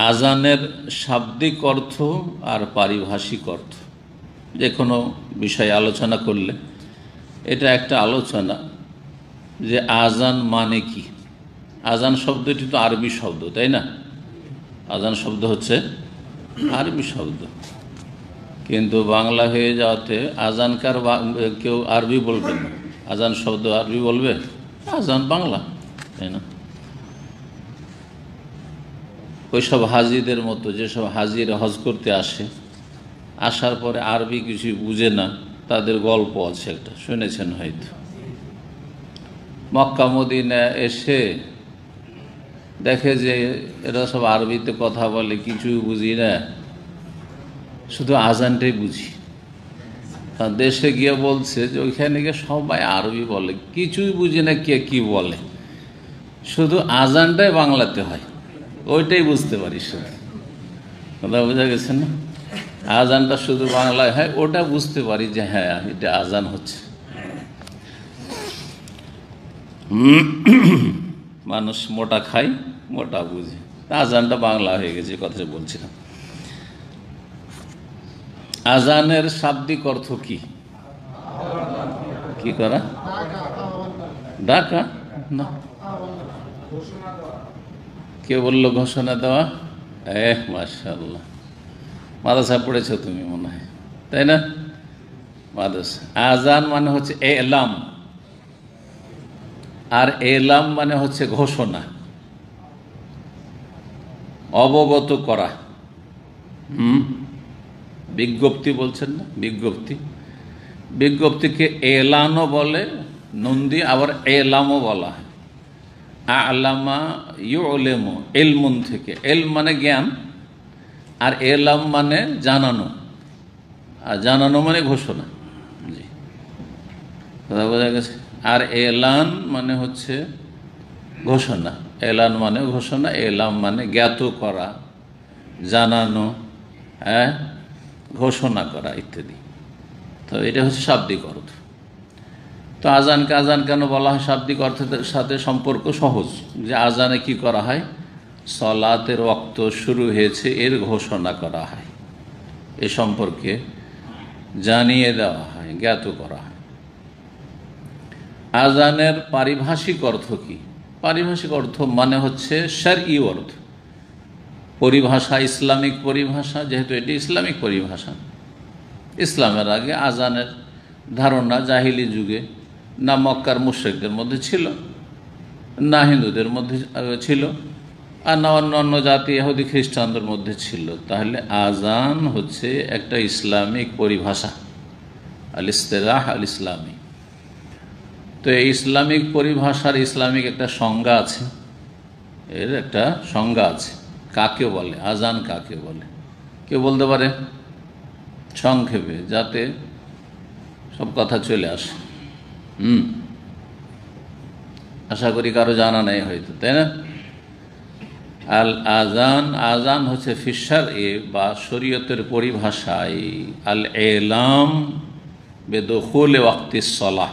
আজানের শাব্দিক অর্থ আর পারিভাষিক অর্থ যে কোনো বিষয়ে আলোচনা করলে এটা একটা আলোচনা যে আজান মানে কি। আজান শব্দটি তো আরবি শব্দ, তাই না? আজান শব্দ হচ্ছে আরবি শব্দ, কিন্তু বাংলা হয়ে যাওয়াতে আজানকার কেউ আরবি বলবে না, আজান শব্দ আরবি বলবে, আজান বাংলা, তাই না? ওইসব হাজিদের মতো যেসব হাজিরা হজ করতে আসে, আসার পরে আরবি কিছু বুঝে না, তাদের গল্প আছে একটা, শুনেছেন হয়তো। মক্কা মদিনা এসে দেখে যে এরা সব আরবিতে কথা বলে, কিছুই বুঝি না, শুধু আজানটাই বুঝি। দেশে গিয়ে বলছে যে ওইখানে গিয়ে সবাই আরবি বলে, কিছুই বুঝি না কে কি বলে, শুধু আজানটাই বাংলাতে হয়, ওইটাই বুঝতে পারি। শুধু কথা বোঝা গেছে না? আজানটা শুধু বাংলায় হয়, ওটা বুঝতে পারি যে হ্যাঁ এটা আজান হচ্ছে। মানুষ মোটা খায়, মোটা বুঝে, আজানটা বাংলা হয়ে গেছে, কথা বলছিলাম। আজানের শাব্দিক অর্থ কি? কি করা? ডাকা না, কে বললো ঘোষণা দেওয়া? মাশাআল্লাহ, মাদ্রাসা পড়েছো তুমি মনে হয়, তাই না? মাদ্রাসা। আজান মানে হচ্ছে এলাম, আর এলাম মানে হচ্ছে ঘোষণা, অবগত করা। বিজ্ঞপ্তি বলছেন না, বিজ্ঞপ্তি। বিজ্ঞপ্তিকে এলানও বলে নন্দী, আবার এলামও বলা হয়। আলামা ইউলেমু, এলমুন থেকে, এল মানে জ্ঞান, আর এলাম মানে জানানো, আর জানানো মানে ঘোষণা। জি, কথা বোঝা গেছে। আর এলান মানে হচ্ছে ঘোষণা, এলান মানে ঘোষণা, এলাম মানে জ্ঞাত করা, জানানো, হ্যাঁ, ঘোষণা করা ইত্যাদি। তো এটা হচ্ছে শাব্দিক অর্থ। তো আজানকে আজান কেন বলা হয়? শাব্দিক অর্থের সাথে সম্পর্ক সহজ, যে আজানে কি করা হয়? সলাতের ওয়াক্ত শুরু হয়েছে এর ঘোষণা করা হয়, এ সম্পর্কে জানিয়ে দেওয়া হয়, জ্ঞাত করা হয়। আজানের পারিভাষিক অর্থ কি? পারিভাষিক অর্থ মানে হচ্ছে শরঈ অর্থ, পরিভাষা, ইসলামিক পরিভাষা, যেহেতু এটি ইসলামিক পরিভাষা। ইসলামের আগে আজানের ধারণা জাহিলি যুগে না মক্কার মুশরিকদের মধ্যে ছিল, না হিন্দুদের মধ্যে ছিল, আর না অন্য জাতি ইহুদি খ্রিস্টানদের মধ্যে ছিল। তাহলে আজান হচ্ছে একটা ইসলামিক পরিভাষা, আল ইসতিলাহ আল ইসলামী। তো এই ইসলামিক পরিভাষার ইসলামিক একটা সংজ্ঞা আছে, এর একটা সংজ্ঞা আছে। কাকে বলে আজান, কাকে বলে? কেউ বলতে পারে সংক্ষেপে, যাতে সব কথা চলে আসে? আশা করি কারো জানা নেই হয়তো, তাই না? আল আজান, আজান হচ্ছে ফিশার এ বা শরীয়তের পরিভাষায় আল এলাম বেদখুল ওয়াক্তিস সালাহ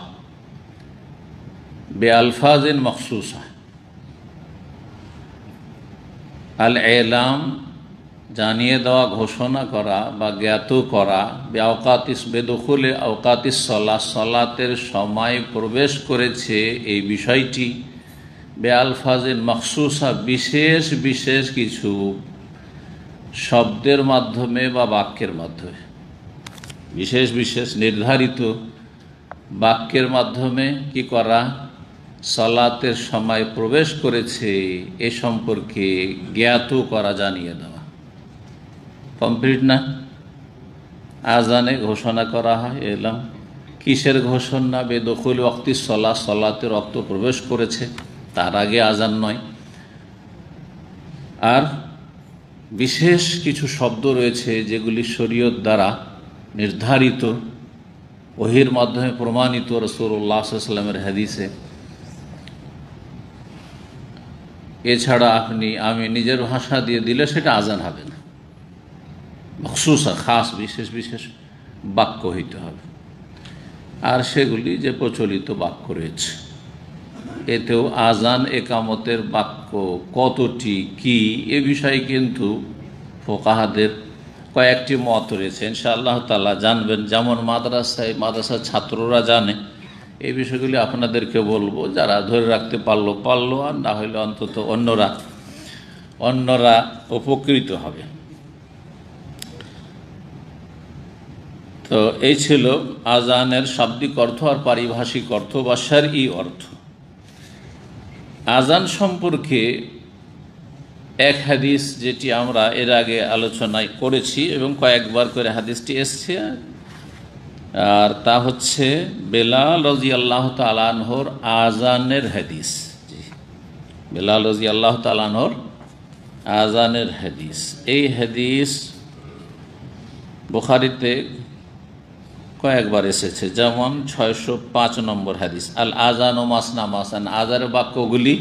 বে আলফাজিন মখসুসা। আল এলাম জানিয়ে দেওয়া, ঘোষণা করা বা জ্ঞাত করা, বেদখুলে আওকাতিস সলাহ, সলাতের সময় প্রবেশ করেছে এই বিষয়টি, বে আলফাজিন মখসুসা, বিশেষ বিশেষ কিছু শব্দের মাধ্যমে বা বাক্যের মাধ্যমে, বিশেষ বিশেষ নির্ধারিত বাক্যের মাধ্যমে কি করা? সলাতের সময় প্রবেশ করেছে এ সম্পর্কে জ্ঞাত করা, জানিয়ে দেওয়া। কমপ্লিট না? আজানে ঘোষণা করা হয় এলাম। কিসের ঘোষণা? বেদখুল ওয়াক্তি সলা, সলাতের রক্ত প্রবেশ করেছে, তার আগে আজান নয়। আর বিশেষ কিছু শব্দ রয়েছে যেগুলি শরীয়ত দ্বারা নির্ধারিত, ওহির মাধ্যমে প্রমাণিত, রাসূলুল্লাহ সাল্লাল্লাহু আলাইহি ওয়াসাল্লামের হাদিসে। এছাড়া আমি নিজের ভাষা দিয়ে দিলে সেটা আজান হবে না, মখসুসা, খাস বিশেষ বিশেষ বাক্য হইতে হবে। আর সেগুলি যে প্রচলিত বাক্য রয়েছে, এতেও আজান একামতের বাক্য কতটি কি এ বিষয়ে কিন্তু ফোকাহাদের কয়েকটি মত রয়েছে। ইনশাআল্লাহ তাআলা জানবেন, যেমন মাদ্রাসার ছাত্ররা জানে। এই বিষয়গুলি আপনাদেরকে বলবো, যারা ধরে রাখতে পারলো, আর না হলে অন্তত অন্যরা উপকৃত হবে। তো এই ছিল আজানের শাব্দিক অর্থ আর পারিভাষিক অর্থ বা শরঈ অর্থ। আজান সম্পর্কে এক হাদিস যেটি আমরা এর আগে আলোচনায় করেছি এবং কয়েকবার করে হাদিসটি এসছে, আর তা হচ্ছে বেলাল রাদিয়াল্লাহু তাআলা আনহুর আজানের হাদিস। বেলাল রাদিয়াল্লাহু তাআলা আনহুর আজানের হাদিস। এই হাদিস বুখারীতে কয়েকবার এসেছে, যেমন 605 নম্বর হাদিস, আল আজান ও মাসনা মাসান, আজানের বাক্যগুলি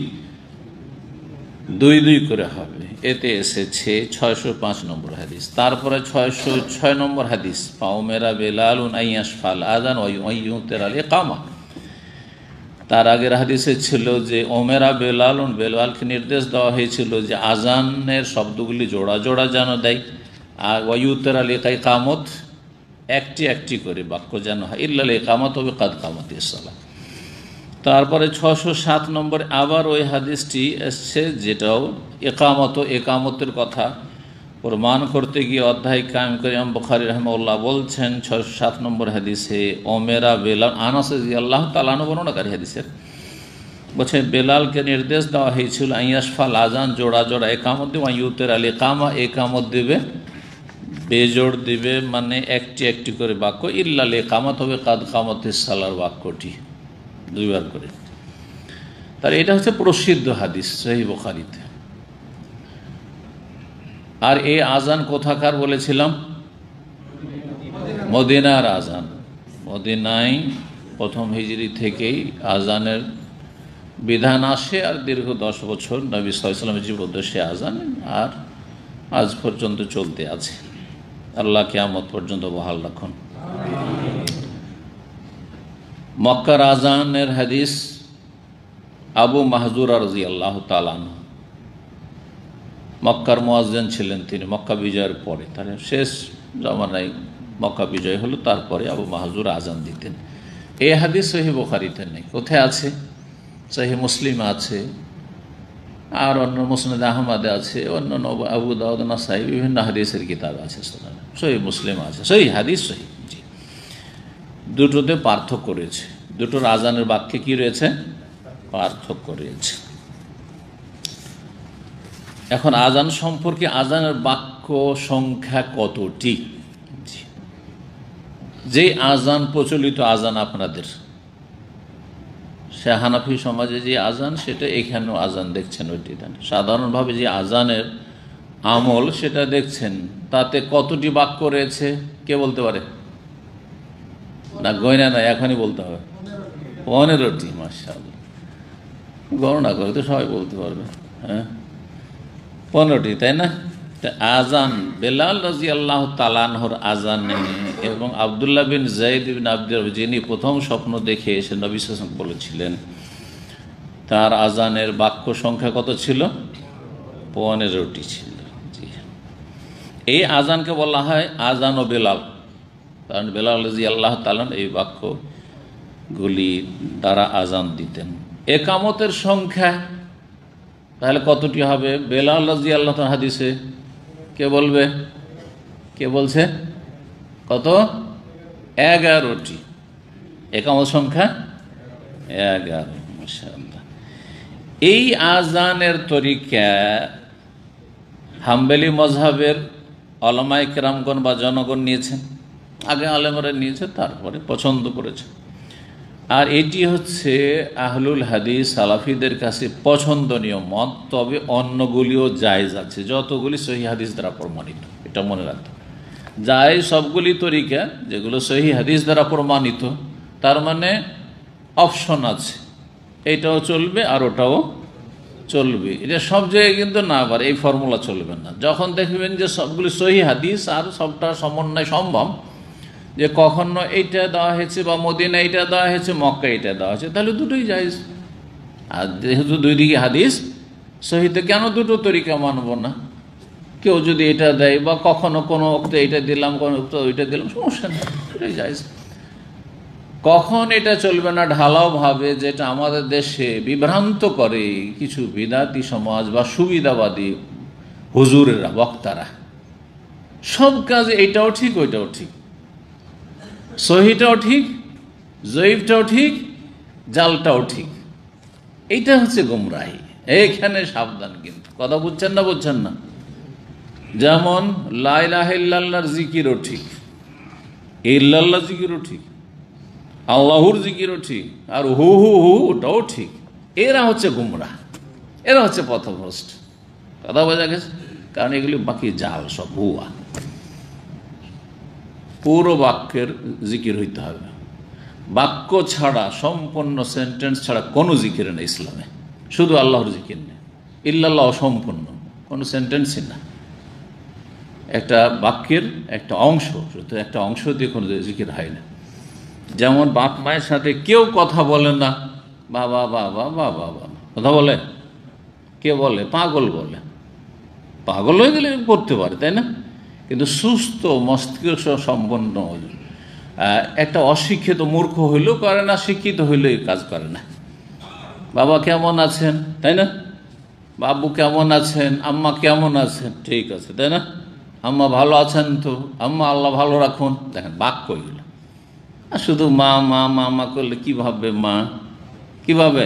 দুই দুই করে হবে, এতে এসেছে 605 নম্বর হাদিস। তারপরে 606 নম্বর হাদিস, ফাউমেরা বেলালুন আইয়াশফাল আজান ওয়াইয়ুতিরাল ইকামা। তার আগের হাদিসে ছিল যে ওমেরা বেলালুন, বেলালকে নির্দেশ দেওয়া হয়েছিল যে আজানের শব্দগুলি জোড়া জোড়া যেন দেয়, আর ওয়াইয়ুতিরাল ইকামত একটি একটি করে বাক্য যেন হয়, ইল্লাল ইকামত হবে কাদ কামাতিস সালাহ। তারপরে 607 নম্বরে আবার ওই হাদিসটি এসছে, যেটাও একামতের কথা প্রমাণ করতে গিয়ে অধ্যায় কায়েম করে ইমাম বুখারী রাহিমাহুল্লাহ বলছেন 607 নম্বর হাদিসে, ওমেরা বেলাল, আনাস রাদিয়াল্লাহু তাআলা আনহু বর্ণনাকারী হাদিসের, বলছে বেলালকে নির্দেশ দেওয়া হয়েছিল আইয়াশফাল আজান, জোড়া জোড়া একামত দেবে, ওয়াইয়ুতিরাল ইকামা, একামত দেবে, বেজোড় দিবে, মানে একটি একটি করে বাক্য, ইল্লাল ইকামত হবে কাদ কামাতিস সালার বাক্যটি দুইবার করে। তার এটা হচ্ছে প্রসিদ্ধ হাদিস সহিহ বুখারীতে। আর এই আজান কোথাকার বলেছিলাম? মদিনার আজান। মদিনায় প্রথম হিজরি থেকেই আজানের বিধান আসে, আর দীর্ঘ 10 বছর নবী সাল্লাল্লাহু আলাইহি ওয়াসাল্লামের জীবদ্দশায় আজান, আর আজ পর্যন্ত চলতে আছে। আল্লাহ কিয়ামত পর্যন্ত বহাল রাখুন। মক্কার আজানের হাদিস, আবু মাহজুরা রাদিয়াল্লাহু তাআলা আনহু মক্কার মুয়াজ্জিন ছিলেন তিনি মক্কা বিজয়ের পরে, তার শেষ জামানায় মক্কা বিজয় হলো, তারপরে আবু মাহজুরা আজান দিতেন। এই হাদিস সহিহ বুখারীতে নেই। কোথায় আছে? সহিহ মুসলিম আছে, আর অন্য মুসনাদ আহমদে আছে, অন্য আবু দাউদ, নাসাই, বিভিন্ন হাদিসের কিতাব আছে, সহিহ মুসলিম আছে, সহিহ হাদিস সহিহ। জি, দুটোতে পার্থক্য রয়েছে, দুটোর আজানের বাক্যে কি রয়েছে? পার্থক্য রয়েছে। এখন আজান সম্পর্কে আজানের বাক্য সংখ্যা কতটি? যে আজান প্রচলিত আজান আপনাদের সে হানাফি সমাজে যে আজান, সেটা এখানেও আজান দেখছেন ওইটি। সাধারণভাবে যে আজানের আমল সেটা দেখছেন, তাতে কতটি বাক্য রয়েছে কে বলতে পারে? না গয়না না, এখনই বলতে হবে। 15টি। মাশাআল্লাহ, গণনা করে তো সবাই বলতে পারবে। হ্যাঁ, 15টি, তাই না? আজান বেলাল রাদিয়াল্লাহু তাআলা আনহুর আজানে এবং আব্দুল্লাহ বিন যায়েদ বিন আব্দুর, যিনি প্রথম স্বপ্ন দেখে এসে নবী সাল্লাল্লাহু আলাইহি ওয়াসাল্লাম বলেছিলেন, তার আজানের বাক্য সংখ্যা কত ছিল? 15টি ছিল। জি, এই আজানকে বলা হয় আজান ও বেলাল, কারণ বেলাল রাদিয়াল্লাহু তাআলা এই বাক্যগুলি দ্বারা আজান দিতেন। একামতের সংখ্যা তাহলে কতটি হবে? বেলাল রাদিয়াল্লাহু তাআলা হাদিসে কে বলবে? কে বলছে? কত? 11টি। একামত সংখ্যা 11। মাশাআল্লাহ। এই আজানের তরিকা হাম্বলি মযহাবের উলামায়ে কেরামগণ বা জনগণ নিয়েছেন, আগে আলেমরা নিয়েছে, তারপরে পছন্দ করেছে। আর এটি হচ্ছে আহলুল হাদিস সালাফিদের কাছে পছন্দনীয় মত। তবে অন্যগুলিও জায়েজ আছে, যতগুলি সহিহ হাদিস দ্বারা প্রমাণিত, এটা মনে রাখতে। জায়েজ সবগুলি তরিকা যেগুলো সহিহ হাদিস দ্বারা প্রমাণিত, তার মানে অপশন আছে, এটাও চলবে আর ওটাও চলবে। এটা সব জায়গায় কিন্তু না, আবার এই ফর্মুলা চলবে না। যখন দেখবেন যে সবগুলি সহিহ হাদিস আর সবটা সমন্বয় সম্ভব, যে কখনো এইটা দেওয়া হয়েছে বা মদিনা এইটা দেওয়া হয়েছে, মক্কা এইটা দেওয়া হয়েছে, তাহলে দুটোই জায়েজ। আর যেহেতু দুই দিকে হাদিস সহিতে কেন দুটো তরিকা মানব না? কেউ যদি এটা দেয় বা কখনো কোনো ওক্তে এটা দিলাম, কোনো ওক্তে ওইটা দিলাম, সমস্যা নেই, এটাই জায়েজ। কখন এটা চলবে না ঢালাও ভাবে, যেটা আমাদের দেশে বিভ্রান্ত করে কিছু বিদাতি সমাজ বা সুবিধাবাদী হুজুরেরা, বক্তারা। সব কাজে এটাও ঠিক ওইটাও ঠিক, সহিটাও ঠিক, জয়ীফটাও ঠিক, জালটাও ঠিক। এইটা হচ্ছে গুমরাহি। এইখানে সাবধান, কিন্তু কথা বুঝছেন না? বুঝছেন না? যেমন লা ইলাহা ইল্লাল্লাহর জিকিরও ঠিক, ইল্লাল্লাহ জিকিরও ঠিক, আল্লাহর জিকিরও ঠিক, আর হু হু হু ওটাও ঠিক। এরা হচ্ছে গুমরাহ, এরা হচ্ছে পথভ্রষ্ট। কথা বোঝা গেছে? কারণ এগুলি বাকি জাল, সব হুয়া। পুরো বাক্যের জিকির হইতে হবে। বাক্য ছাড়া, সম্পূর্ণ সেন্টেন্স ছাড়া কোনো জিকির নেই ইসলামে। শুধু আল্লাহর জিকির নেই, ইল্লাল্লাহ অসম্পূর্ণ, কোনো সেন্টেন্সই না। একটা বাক্যের একটা অংশ, শুধু একটা অংশ দিয়ে কোনো জিকির হয় না। যেমন বাপ মায়ের সাথে কেউ কথা বলে না, বাবা বাবা বাবা বাবা কথা বলে, কে বলে? পাগল বলে। পাগল হয়ে গেলে করতে পারে, তাই না? কিন্তু সুস্থ মস্তিষ্ক সম্পন্ন একটা অশিক্ষিত মূর্খ হইলেও করে না, শিক্ষিত হইলেও এই কাজ করে না। বাবা কেমন আছেন, তাই না? বাবু কেমন আছেন, আম্মা কেমন আছেন, ঠিক আছে, তাই না? আম্মা ভালো আছেন তো, আম্মা আল্লাহ ভালো রাখুন। দেখেন বাক্য এগুলো। আর শুধু মা মা মা মা করলে কী ভাববে মা? কীভাবে?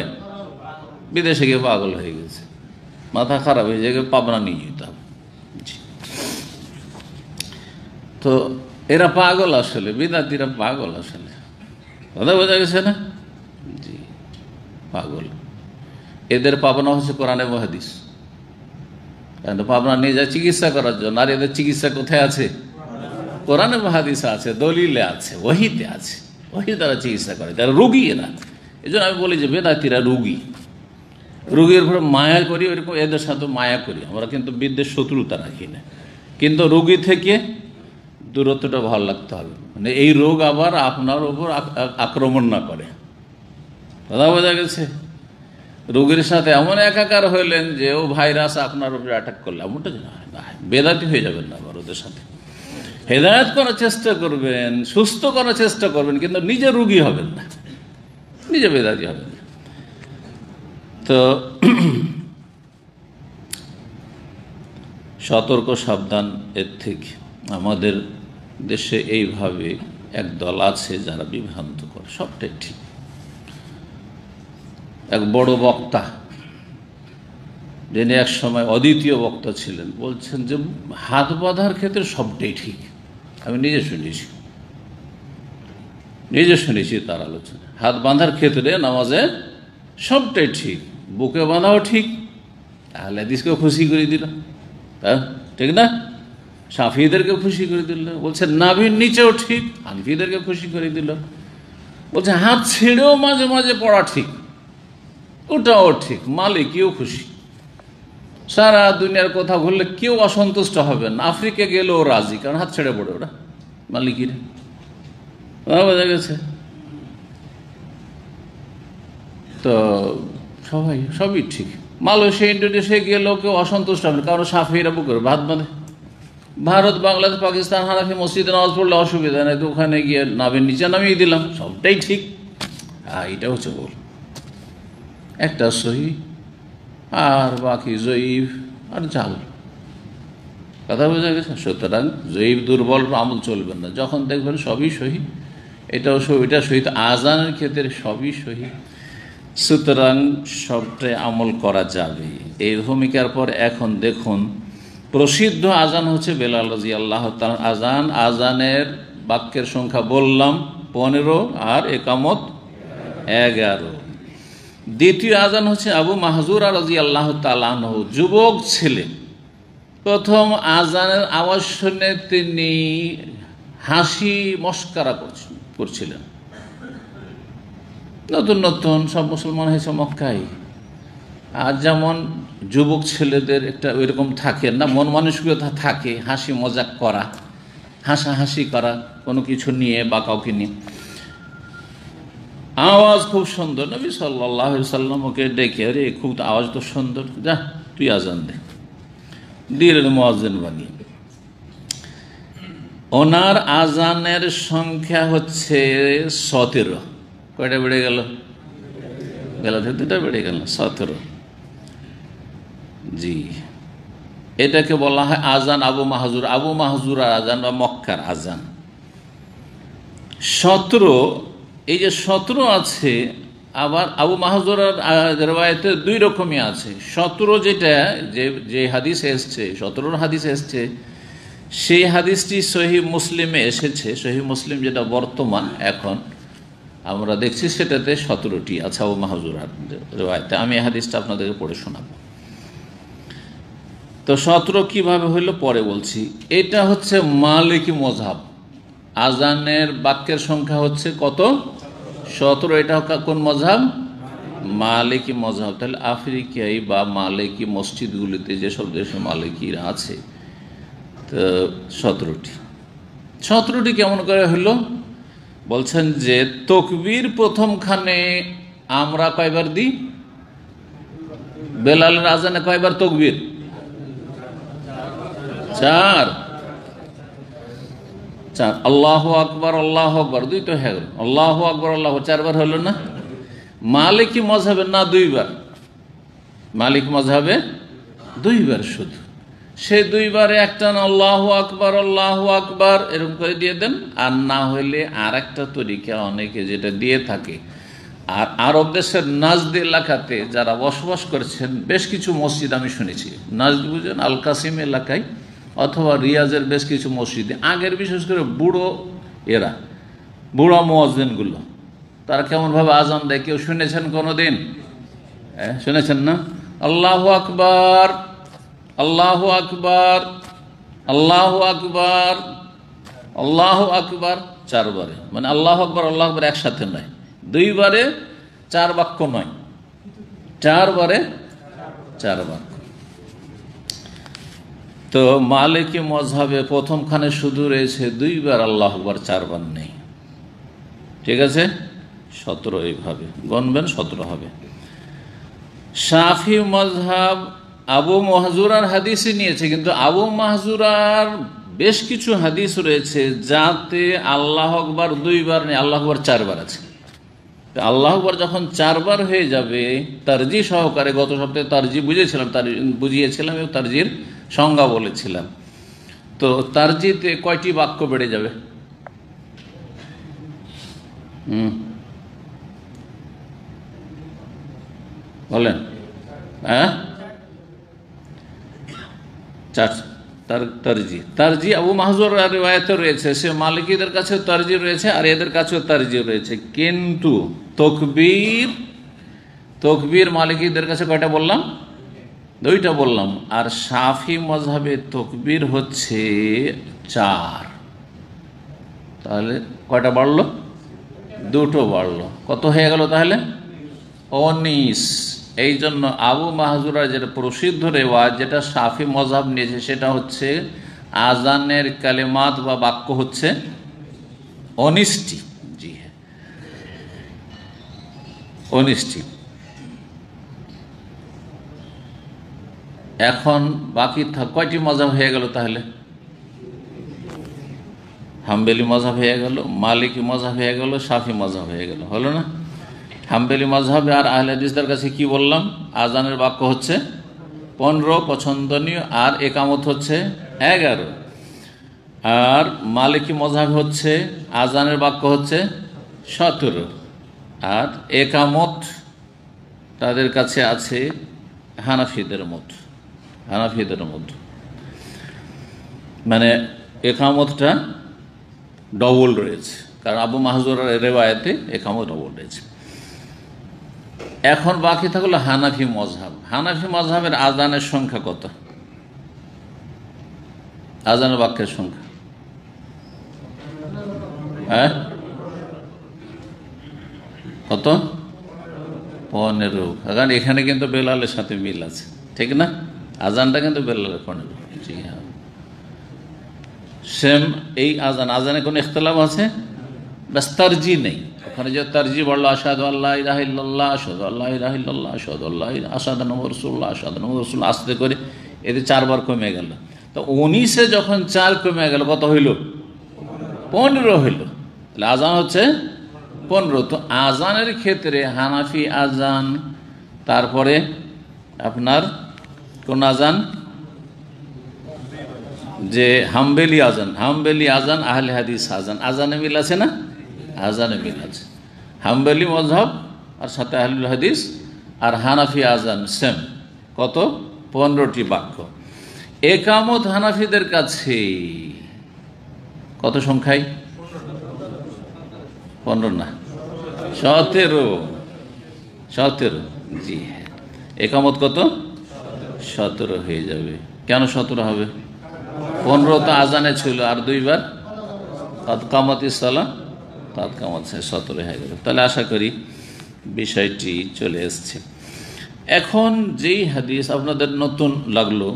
বিদেশে গিয়ে পাগল হয়ে গেছে, মাথা খারাপ হয়ে যায়, পাবনা নিয়ে যেতে হবে। তো এরা পাগল আসলে, বিদাতিরা পাগল আসলে। কথা বোঝা গেছে না? জি, পাগল। এদের পাবনা হচ্ছে কোরআন এবং হাদিস। কারণ পাবনা নিয়ে যায় চিকিৎসা করার জন্য, আর এদের চিকিৎসা কোথায় আছে? কোরআন এবং হাদিসে আছে, দলিলে আছে, ওহীতে আছে। ওহী দ্বারা চিকিৎসা করে, তারা রুগী এরা। এই জন্য আমি বলি যে বেদাতিরা রুগী। রুগীর উপরে মায়া করি, ওইরকম এদের সাথে মায়া করি আমরা, কিন্তু বিদ্বেষ শত্রুতা রাখি না। কিন্তু রুগী থেকে দূরত্বটা ভালো লাগতে হবে, মানে এই রোগ আবার আপনার উপর আক্রমণ না করে। কথা বোঝা গেছে? রোগীর সাথে এমন একাকার হইলেন যে ও ভাইরাস আপনার উপরে অ্যাটাক করলে, এমনটা বেদাতি হয়ে যাবেন না আবার ওদের সাথে। হেদায়েত করার চেষ্টা করবেন, সুস্থ করার চেষ্টা করবেন, কিন্তু নিজে রুগী হবেন না, নিজে বেদাতি হবেন না। তো সতর্ক সাবধান এর থেকে। আমাদের দেশে এইভাবে একদল আছে যারা বিভ্রান্ত করে, সবটাই ঠিক। এক বড় বক্তা, যিনি এক সময় অদ্বিতীয় বক্তা ছিলেন, বলছেন যে হাত বাঁধার ক্ষেত্রে সবটাই ঠিক। আমি নিজে শুনেছি তার আলোচনা। হাত বাঁধার ক্ষেত্রে নামাজে সবটাই ঠিক, বুকে বাঁধাও ঠিক। তাহলে হাদিসকেও খুশি করে দিল, ঠিক না? শাফিদেরকে খুশি করে দিল। বলছে নাভির নিচেও ঠিক, হানফিদেরকে খুশি করে দিল। বলছে হাত ছেড়েও মাঝে মাঝে পড়া ঠিক, ওটাও ঠিক, মালিকও খুশি। সারা দুনিয়ার কথা বললে কেউ অসন্তুষ্ট হবে না। আফ্রিকা গেলেও রাজি, কারণ হাত ছেড়ে পড়ে ওরা মালিকিরা। বোঝা গেছে? তো সবই ঠিক। মালয়েশিয়া ইন্ডোনেশিয়া গেলেও কেউ অসন্তুষ্ট হবে না, কারণ সাফিরা বুকের ভাত বাঁধে। ভারত, বাংলাদেশ, পাকিস্তান হানাফি মসজিদে নামাজ পড়লে অসুবিধা নেই, তো ওখানে গিয়ে নামের নিচে নামিয়ে দিলাম, সবটাই ঠিক। এটা হচ্ছে বল। একটা সহি আর বাকি জয়ীফ আর জাল। কথা বোঝা গেছে? সুতরাং জয়ীফ দুর্বল আমল চলবেন না। যখন দেখবেন সবই সহি, এটাও সহি, এটা সহি, তো আজানের ক্ষেত্রে সবই সহি, সুতরাং সবটাই আমল করা যাবে। এই ভূমিকার পর এখন দেখুন, প্রসিদ্ধ আজান হচ্ছে বেলাল রাদিয়াল্লাহু তাআলা আজান। আজানের বাক্যের সংখ্যা বললাম 15 আর একামত 11। দ্বিতীয় আজান হচ্ছে আবু মাহজুরা রাদিয়াল্লাহু তাআলা আনহু, যুবক ছেলে। প্রথম আজানের আওয়াজ শুনে তিনি হাসি মস্করা করছিলেন। নতুন নতুন সব মুসলমান হয়েছে মক্কায়। আর যেমন যুবক ছেলেদের একটা ওইরকম থাকে না, মন মানসিকতা থাকে, হাসি মজাক করা, হাসাহাসি করা কোনো কিছু নিয়ে বা কাউকে নিয়ে। আওয়াজ খুব সুন্দর, নবী সাল্লাল্লাহু আলাইহি ওয়াসাল্লাম ওকে ডেকে, আরে খুব আওয়াজ তো সুন্দর, যা তুই আজান দে, দিলেন মুয়াজ্জিন বানিয়ে। ওনার আজানের সংখ্যা হচ্ছে 17। কয়টা বেড়ে গেল? গেল দুটা বেড়ে গেল, 17। জি, এটাকে বলা হয় আজান আবু মাহজুর, আবু মাহজুরার আজান বা মক্কার আজান। 17, এই যে 17 আছে, আবার আবু মাহজুরার রিওয়ায়াতে দুই রকমই আছে। 17 যেটা যে হাদিসে এসছে, 17 হাদিস এসছে, সেই হাদিসটি সহিহ মুসলিমে এসেছে। সহিহ মুসলিম যেটা বর্তমান এখন আমরা দেখছি, সেটাতে 17টি আছে আবু মাহজুরার রিওয়ায়াতে। আমি এই হাদিসটা আপনাদেরকে পড়ে শোনাবো। তো 17 কিভাবে হইলো পরে বলছি। এটা হচ্ছে মালিকি মযহাব, আজানের বাক্যের সংখ্যা হচ্ছে কত? 17। এটা কোন মযহাব? মালিকি মযহাব। তাহলে আফ্রিকায় বা মালিকি মসজিদগুলিতে যেসব দেশে মালিকিরা আছে, তো 17টি কেমন করে হইল? বলছেন যে তকবীর প্রথমখানে আমরা কয়বার দিই? বেলালের আজানে কয়বার তকবীর? 4। আল্লাহু আকবার, আল্লাহু আকবার, 2 তো হয়ে গেল। আল্লাহু আকবার, আল্লাহু, 4বার হলো না? মালিকি মযহাবে না 2বার, মালিক মযহাবে 2বার শুধু। সে 2বারে একটা আল্লাহু আকবার, আল্লাহু আকবার এরকম করে দিয়ে দেন। আর না হইলে আর একটা তরিকা অনেকে যেটা দিয়ে থাকে, আর আরব দেশের নাজদ এলাকাতে যারা বসবাস করেছেন, বেশ কিছু মসজিদ আমি শুনেছি, নাজদ বুঝেন, আল কাসিম এলাকায় অথবা রিয়াজের বেশ কিছু মসজিদে, আগের বিশেষ করে বুড়ো মুয়াজ্জিনগুলো, তারা কেমনভাবে আজান দেয়, কেউ শুনেছেন কোনোদিন? শুনেছেন না? আল্লাহু আকবার, আল্লাহু আকবার, আল্লাহু আকবার, আল্লাহু আকবার, 4বারে। মানে আল্লাহু আকবার, আল্লাহু আকবার একসাথে নয়, 2বারে 4 বাক্য নয়, 4বারে 4 বাক্য। তো মালিকি মযহাবে প্রথমখানে শুধু রয়েছে 2বার আল্লাহু আকবার, 4বার নেই। ঠিক আছে, 17 এইভাবে গণবেন, 17 হবে। শাফি মযহাব আবু মাহজুরার হাদিসই নিয়েছে, কিন্তু আবু মাহজুরার বেশ কিছু হাদিস রয়েছে যাতে আল্লাহু আকবার 2বার নেই, আল্লাহু আকবার 4বার আছে। আল্লাহু আকবার যখন 4বার হয়ে যাবে, তারজি সহকারে, গত সপ্তাহে তারজি বুঝিয়েছিলাম এবং তারজির সংজ্ঞা বলেছিলাম। তো তারজিতে কয়টি বাক্য বেড়ে যাবে? বলেন। হ্যাঁ, 4। তারজি আবু মাহজুর রিওয়ায়াতে রয়েছে, সে মালিকীদের কাছে তারজি রয়েছে আর এদের কাছেও তারজি রয়েছে। কিন্তু তকবীর মালিকীদের কাছে কয়টা বললাম? 2টা বললাম। আর শাফি মযহাবে তকবীর হচ্ছে 4। তাহলে কয়টা বাড়লো? 2টো বাড়লো। কত হয়ে গেল তাহলে? 19। এই জন্য আবু মাহজুরা যেটা প্রসিদ্ধ রেওয়াজ, যেটা শাফি মযহাব নিয়েছে, সেটা হচ্ছে আজানের কালেমাত বা বাক্য হচ্ছে 19টি। জি হ্যাঁ, 19টি। এখন বাকি কয়টি মযহাব হয়ে গেল তাহলে? হাম্বলি মযহাব হয়ে গেল, মালিকি মযহাব হয়ে গেল, শাফি মযহাব হয়ে গেল, হলো না? হাম্বলি মযহাবে আর আহলে হাদিসদের কাছে কি বললাম? আজানের বাক্য হচ্ছে 15 পছন্দনীয়, আর একামত হচ্ছে 11। আর মালিকি মযহাব হচ্ছে আজানের বাক্য হচ্ছে 17, আর একামত তাদের কাছে আছে হানাফিদের মত। মানে একামতটা ডবল রয়েছে, কারণ আবু মাহজুরের রিওয়ায়াতে একামত ডবল রয়েছে। এখন বাকি থাকলো হানাফি মযহাব। হানাফি মযহাবের আজানের সংখ্যা কত? আজানের বাক্যের সংখ্যা? হ্যাঁ, কত? 15। কারণ এখানে কিন্তু বেলালের সাথে মিল আছে, ঠিক না? আজানটা কিন্তু বেলালের 15। জি হ্যাঁ, সেম এই আজানে কোনো ইখতিলাফ আছে? ব্যাস তারজি নেই। ওখানে যে তারজি বললো আশহাদু আল্লা ইলাহা ইল্লাল্লাহ, আশহাদু আল্লা ইলাহা ইল্লাল্লাহ, আশহাদু আল্লা আশহাদু আন্না মুহাম্মাদুর রাসূলুল্লাহ, আশহাদু আন্না মুহাম্মাদুর রাসূলুল্লাহ, আস্তে করে এতে 4 বার কমে গেল। তো 19-এ যখন 4 কমে গেল কত হইল? 15 হইল। তাহলে আজান হচ্ছে 15। তো আজানের ক্ষেত্রে হানাফি আজান, তারপরে আপনার কোন আজান, যে হাম্বেলি আজান, হাম্বেলি আজান, আহলে হাদিস আজান, আজানে মিল আছে না? আজানে মিল আছে। হাম্বেলি মযহাব আর সাথে আহলুল হাদিস আর হানাফি আজান সেম। কত? 15টি বাক্য। একামত হানাফিদের কাছে কত সংখ্যায়? 15 না, 17। জি হ্যাঁ, একামত কত? 17 হয়ে যাবে। কেন 17 হবে? 15 তো আজানে ছিল, আর 2 বার কাদ কামাতিস সালাহ, কাদ কামাত, 17 হয়ে গেল। তাহলে আশা করি বিষয়টি চলে এসছে। এখন যেই হাদিস আপনাদের নতুন লাগলো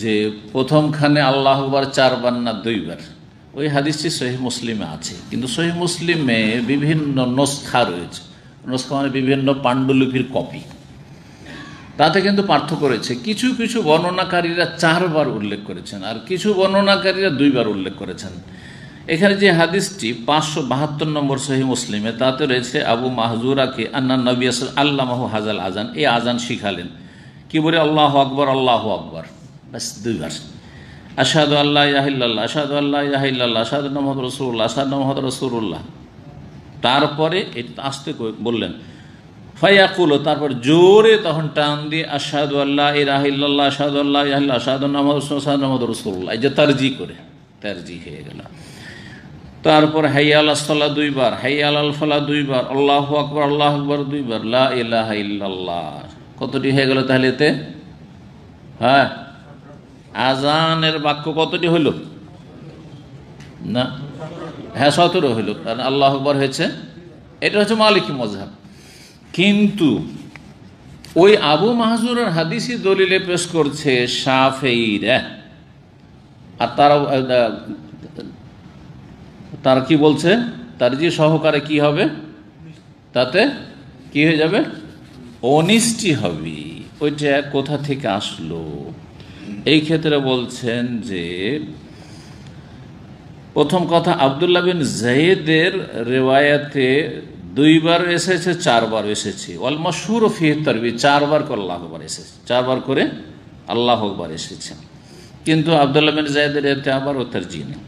যে প্রথমখানে আল্লাহ আকবার 4 বার না 2 বার, ওই হাদিসটি সহিহ মুসলিমে আছে, কিন্তু সহিহ মুসলিমে বিভিন্ন নুসখা রয়েছে। নুসখা মানে বিভিন্ন পাণ্ডুলিপির কপি, তাতে কিন্তু পার্থক্য রয়েছে। কিছু কিছু বর্ণনাকারীরা 4 বার উল্লেখ করেছেন, আর কিছু বর্ণনাকারীরা 2 বার উল্লেখ করেছেন। এখানে যে হাদিসটি 572 নম্বর সহিহ মুসলিমে, তাতে রয়েছে আবু মাহজুরাকে আন্না নবী আল্লামাহু হাজাল আজান, এই আজান শিখালেন। কি বলে? আল্লাহু আকবার, আল্লাহু আকবার, ব্যাস 2 বার। আশহাদু আল্লা ইলাহা ইল্লাল্লাহ, আশহাদু আল্লা ইলাহা ইল্লাল্লাহ, আশহাদু আন্না মুহাম্মাদুর রাসূলুল্লাহ, আশহাদু আন্না মুহাম্মাদুর রাসূলুল্লাহ। তারপরে এটা আস্তে করে বললেন, ফায়াকুল, তারপর জোরে তখন টান দিয়ে আশহাদু আল্লা ইলাহা ইল্লাল্লাহ, আশহাদু আল্লা ইলাহা ইল্লাল্লাহ, আশহাদু আন্না মুহাম্মাদুর রাসূলুল্লাহ, এই যে তারজি করে, তারজি হয়ে গেল। তারপর হাইয়া আলাস সালাহ 2 বার, হাইয়া আলাল ফালাহ 2 বার, আল্লাহু আকবার, আল্লাহু আকবার 2 বার, লা ইলাহা ইল্লাল্লাহ। কতটি হয়ে গেল তাহলে এতে? হ্যাঁ, আজানের বাক্য কতটি হইল? না, হ্যাঁ 17 হইল, কারণ আল্লাহু আকবার হয়েছে। এটা হচ্ছে মালিকি মযহাব। কিন্তু ওই আবু মাহজুরের হাদিসি দলিলে পেশ করছে শাফেঈরা, আর তারা কি বলছে? তারজি সহকারে কি হবে? তাতে কি হয়ে যাবে? 19টি হবে। ওইটা কোথা থেকে আসলো? এই ক্ষেত্রে বলছেন যে প্রথম কথা, আব্দুল্লাহ বিন যায়েদের রিওয়ায়াতে 2 বার এসেছে, 4 বার এসেছে। ওয়াল মাশহুর ফি তারবি, 4 বার করে আল্লাহু আকবার এসেছে, 4 বার করে আল্লাহু আকবার এসেছে। কিন্তু আব্দুল্লাহ বিন যায়েদের এতে আবার ও তারজি নেই।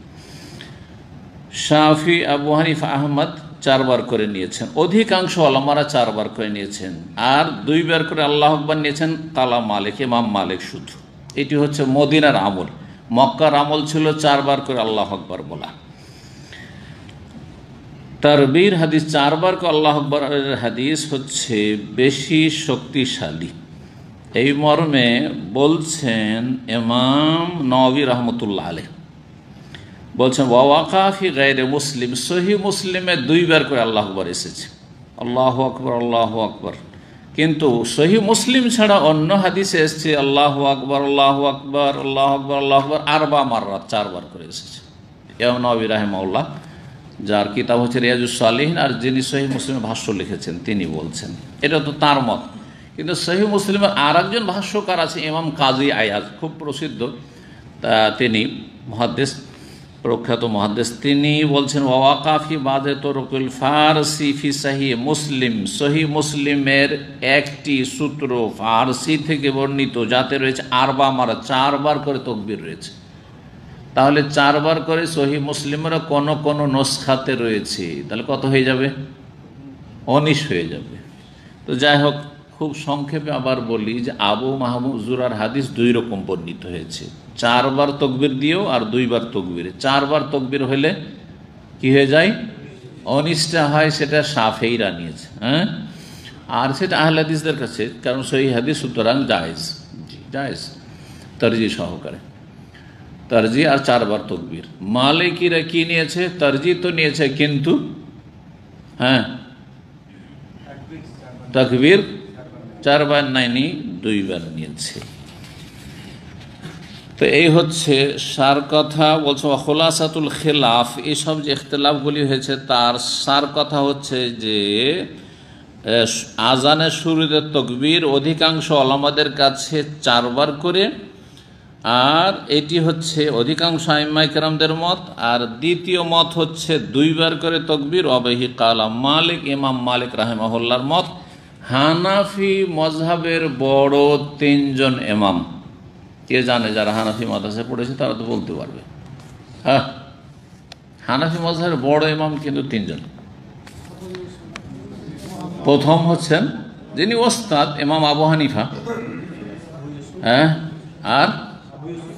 শাফি, আবু হানিফা, আহমদ 4 বার করে নিয়েছেন, অধিকাংশ ওলামারা 4 বার করে নিয়েছেন, আর 2 বার করে আল্লাহু আকবার নিয়েছেন কালা মালিক, ইমাম মালিক শুধু। এটি হচ্ছে মদিনার আমল। মক্কার আমল ছিল 4 বার করে আল্লাহু আকবার বলা। তারবির হাদিস 4 বার করে আল্লাহু আকবার হাদিস হচ্ছে বেশি শক্তিশালী। এই মর্মে বলছেন ইমাম নওয়াবী রাহমাতুল্লাহ আলাইহ, বলছেন ওয়াকাফি গায়রে মুসলিম, সহিহ মুসলিমে 2 বার করে আল্লাহু আকবার এসেছে, আল্লাহু আকবার, আল্লাহু আকবার। কিন্তু সহিহ মুসলিম ছাড়া অন্য হাদিসে এসেছে আল্লাহু আকবার, আল্লাহু আকবার, আল্লাহু আকবার, আল্লাহু আকবার 4 মাররাত, 4 বার করে এসেছে। ইমাম নওয়াবী রাহিমাহুল্লাহ, যার কিতাব হচ্ছে রিয়াজুস সালিহিন, আর যিনি সহিহ মুসলিমের ভাষ্য লিখেছেন, তিনি বলছেন, এটা তো তার মত। কিন্তু সহিহ মুসলিমের আর একজন ভাষ্যকার আছে ইমাম কাজী আয়াজ, খুব প্রসিদ্ধ, তিনি মুহাদ্দিস, প্রখ্যাত মুহাদ্দিস। তিনি বলছেন ওয়াকাফি বাদে তুরুকুল ফারসি ফি সহিহ মুসলিম, সহিহ মুসলিমের একটি সূত্র ফারসি থেকে বর্ণিত, যাতে রয়েছে 4 বার করে তাকবীর রয়েছে। তাহলে 4 বার করে সহিহ মুসলিমের কোন নুসখাতে রয়েছে, তাহলে কত হয়ে যাবে? 19 হয়ে যাবে। তো যাই হোক, খুব সংক্ষেপে আবার বলি যে আবু মাহজুরার হাদিস 2 রকম বর্ণিত হয়েছে, 4 বার তাকবীর দিয়েও আর 2 বার তাকবীরে। 4 বার তাকবীর হলে কি হয়ে যায়? 19টা হয়, সেটা শাফেঈরা নিয়েছে, হ্যাঁ, আর সেটা আহলে হাদিসদের কাছে, কারণ সহিহ হাদিস সুতরাং জায়েজ, জায়েজ তারজি সহকারে, তারজি আর 4 বার তাকবীর। মালিকিরা কি নিয়েছে? তারজি তো নিয়েছে, কিন্তু হ্যাঁ তাকবীর 4 বার নেয়নি, 2 বার নিয়েছে। তো এই হচ্ছে সার কথা। বলছে খোলাসাতুল খেলাফ, এইসব যে ইখতিলাফগুলি হয়েছে তার সার কথা হচ্ছে যে আজানের শুরুতে তকবীর অধিকাংশ ওলামাদের কাছে 4 বার করে, আর এটি হচ্ছে অধিকাংশ আইম্মায়ে কেরামদের মত। আর দ্বিতীয় মত হচ্ছে 2 বার করে তকবীর, অবহি কালা মালিক, ইমাম মালিক রাহিমাহুল্লাহর মত। হানাফি মজহাবের বড় 3 জন ইমাম, কে জানে যারা হানাফি মাদ্রাসায় পড়েছে তারা তো বলতে পারবে। হ্যাঁ, হানাফি মজহাবের বড় ইমাম কিন্তু 3 জন। প্রথম হচ্ছেন যিনি ওস্তাদ, ইমাম আবু হানিফা, হ্যাঁ, আর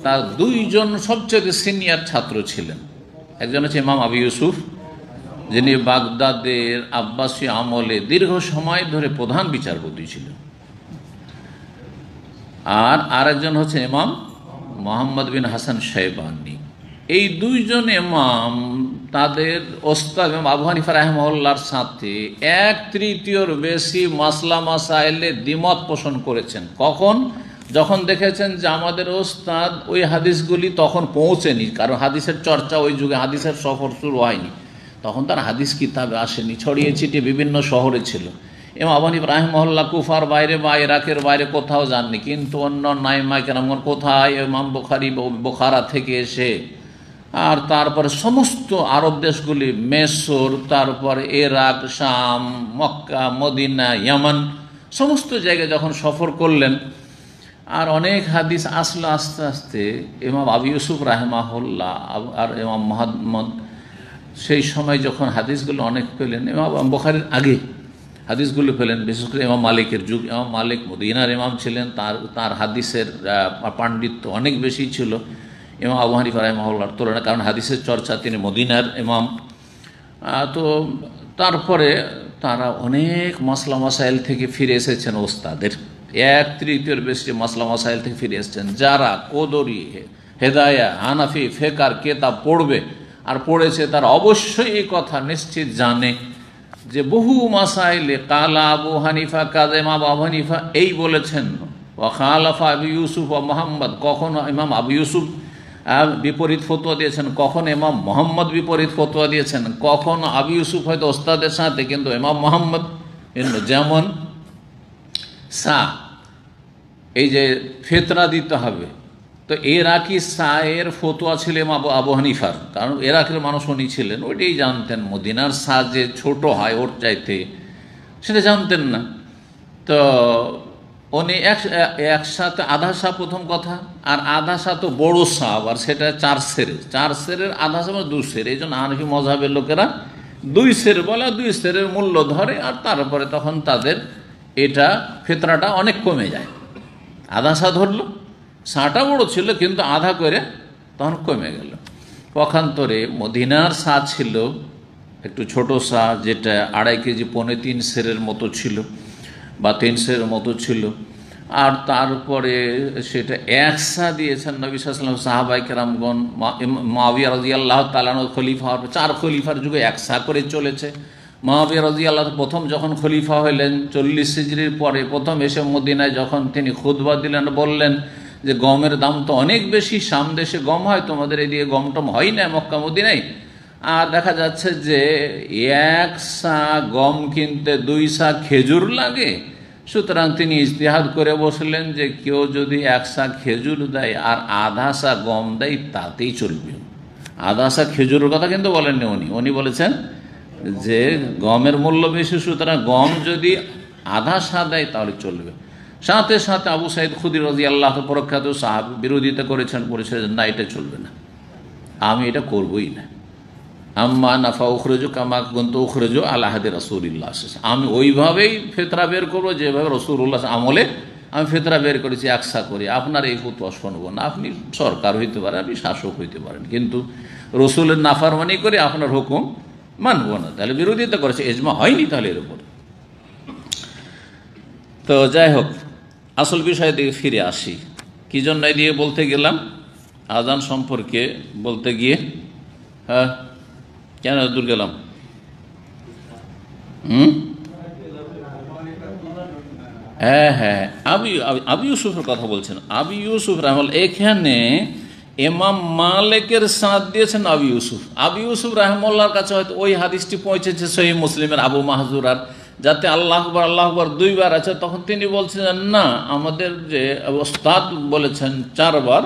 তার 2 জন সবচেয়ে সিনিয়র ছাত্র ছিলেন। একজন হচ্ছে ইমাম আবু ইউসুফ, যিনি বাগদাদের আব্বাসী আমলে দীর্ঘ সময় ধরে প্রধান বিচারপতি ছিলেন, আর আরেকজন হচ্ছে ইমাম মোহাম্মদ বিন হাসান শাইবানি। এই 2 জন ইমাম তাদের ওস্তাদ ইমাম আবু হানিফা রাহিমাহুল্লাহর সাথে 1/3 বেশি মাসলা মাসাইলে দ্বিমত পোষণ করেছেন। কখন? যখন দেখেছেন যে আমাদের ওস্তাদ ওই হাদিসগুলি তখন পৌঁছেনি, কারণ হাদিসের চর্চা ওই যুগে, হাদিসের সফর শুরু হয়নি, তখন তার হাদিস কিতাবে আসেনি, ছড়িয়ে ছিটিয়ে বিভিন্ন শহরে ছিল। ইমাম আবু হানিফা রাহিমাহুল্লাহ কুফার বাইরে বা ইরাকের বাইরে কোথাও যাননি, কিন্তু অন্য আইম্মায়ে কেরামগণ কোথায়, ইমাম বুখারী বুখারা থেকে এসে, আর তারপরে সমস্ত আরব দেশগুলি, মেসর, তারপর ইরাক, শাম, মক্কা, মদিনা, ইয়ামান, সমস্ত জায়গায় যখন সফর করলেন, আর অনেক হাদিস আসলো, আস্তে আস্তে ইমাম আবু ইউসুফ রাহিমাহুল্লাহ আর ইমাম মুহাম্মদ সেই সময় যখন হাদিসগুলো অনেক পেলেন, ইমাম বুখারীর আগে হাদিসগুলো পেলেন, বিশেষ করে ইমাম মালিকের যুগ। ইমাম মালিক মদিনার ইমাম ছিলেন, তার হাদিসের পাণ্ডিত্য অনেক বেশি ছিল ইমাম আবু হানিফা রাহিমাহুল্লাহর তুলনায়, কারণ হাদিসের চর্চা তিনি মদিনার ইমাম। তো তারপরে তারা অনেক মাসলা মাসাইল থেকে ফিরে এসেছেন ওস্তাদের, 1/3 বেশি মাসলা মাসাইল থেকে ফিরে এসেছেন। যারা কদরি, হেদায়া, হানাফি, ফেকার কেতাব পড়বে আর পড়েছে, তারা অবশ্যই এই কথা নিশ্চিত জানে যে বহু মাসাইলে কালা আবু হানিফা, কাজা ইমাম আবু হানিফা এই বলেছেন, ওয়া খালাফা আবু ইউসুফ ও মোহাম্মদ, কখনো ইমাম আবু ইউসুফ বিপরীত ফতোয়া দিয়েছেন, কখন ইমাম মোহাম্মদ বিপরীত ফতোয়া দিয়েছেন, কখন আবু ইউসুফ হয়তো ওস্তাদের সাথে, কিন্তু ইমাম মোহাম্মদ। যেমন এই যে ফেতরা দিতে হবে, তো ইরাকি এর ফতোয়া ছিল ইমাম আবু হানিফার, কারণ ইরাকের মানুষ উনি ছিলেন, ওইটাই জানতেন। মদিনার যে ছোট হয় ওর চাইতে, সেটা জানতেন না। তো উনি একসাথে আধা সা প্রথম কথা, আর আধা সা তো বড় সাহ, আর সেটা 4 সেরের আধা সা 2 সের। এই জন্য হানাফি মজহাবের লোকেরা 2 সের বলে, 2 সেরের মূল্য ধরে, আর তারপরে তখন তাদের এটা ফেতরাটা অনেক কমে যায়। আধা সা ধরলো, সাটা বড় ছিল কিন্তু আধা করে তখন কমে গেল। পক্ষান্তরে মদিনার সা ছিল একটু ছোট সা, যেটা 2.5 কেজি 3.25 সেরের মতো ছিল, বা 3 সেরের মতো ছিল। আর তারপরে সেটা 1 সা দিয়েছেন নবী সাল্লাল্লাহু আলাইহি ওয়াসাল্লাম, সাহাবায়ে কেরামগণ, মুআবিয়া রাদিয়াল্লাহু তাআলা খলিফা, 4 খলিফার যুগে 1 সা করে চলেছে। মুআবিয়া রাদিয়াল্লাহু প্রথম যখন খলিফা হলেন 40 হিজরির পরে, প্রথম এসে মদিনায় যখন তিনি খুতবা দিলেন, বললেন যে গমের দাম তো অনেক বেশি, শাম দেশে গম হয়, তোমাদের এদিকে গম টম হয় না মক্কা মদিনায়। আর দেখা যাচ্ছে যে 1 সা গম কিনতে 2 সা খেজুর লাগে। সুতরাং তিনি ইজতিহাদ করে বসলেন যে কেউ যদি 1 সা খেজুর দেয় আর আধা সা গম দেয় তাতেই চলবে। আধা সা খেজুরের কথা কিন্তু বলেননি উনি বলেছেন যে গমের মূল্য বেশি, সুতরাং গম যদি আধা সা দেয় তাহলে চলবে। সাথে সাথে আবু সাঈদ খুদরি রাদিয়াল্লাহু প্রখ্যাত সাহাবী বিরোধিতা করেছেন, বলেছেন না, এটা চলবে না, আমি এটা করবই না। আম্মা নাফা উখরুজু কামা কুনতু উখরুজু আলা হাদি রাসূলিল্লাহ, আমি ওইভাবেই ফেতরা বের করবো যেভাবে রাসূলুল্লাহ আমলে আমি ফেতরা বের করেছি 1 সা করে। আপনার এই ফতোয়া শুনবো না। আপনি সরকার হইতে পারেন, আপনি শাসক হইতে পারেন, কিন্তু রসুলের নাফরমানি করে আপনার হুকুম মানব না। তাহলে বিরোধিতা করেছে, ইজমা হয়নি তাহলে এর উপর। তো যাই হোক, আসল বিষয় দিকে ফিরে আসি। কি জন্য দিয়ে বলতে গেলাম আজান সম্পর্কে বলতে গিয়ে, হ্যাঁ কেন দূর গেলাম? হ্যাঁ, আবু ইউসুফের কথা বলছেন। আবু ইউসুফ রাহমাহুল্লাহ, এখানে ইমাম মালিকের সাদ দিয়েছেন আবু ইউসুফ। আবু ইউসুফ রাহমাহুল্লাহর কাছে হয়তো ওই হাদিসটি পৌঁছেছে সহিহ মুসলিমের আবু মাহজুরার, যাতে আল্লাহ আকবার দুইবার আছে। তখন তিনি বলছিলেন না, আমাদের যে ওস্তাদ বলেছেন 4 বার,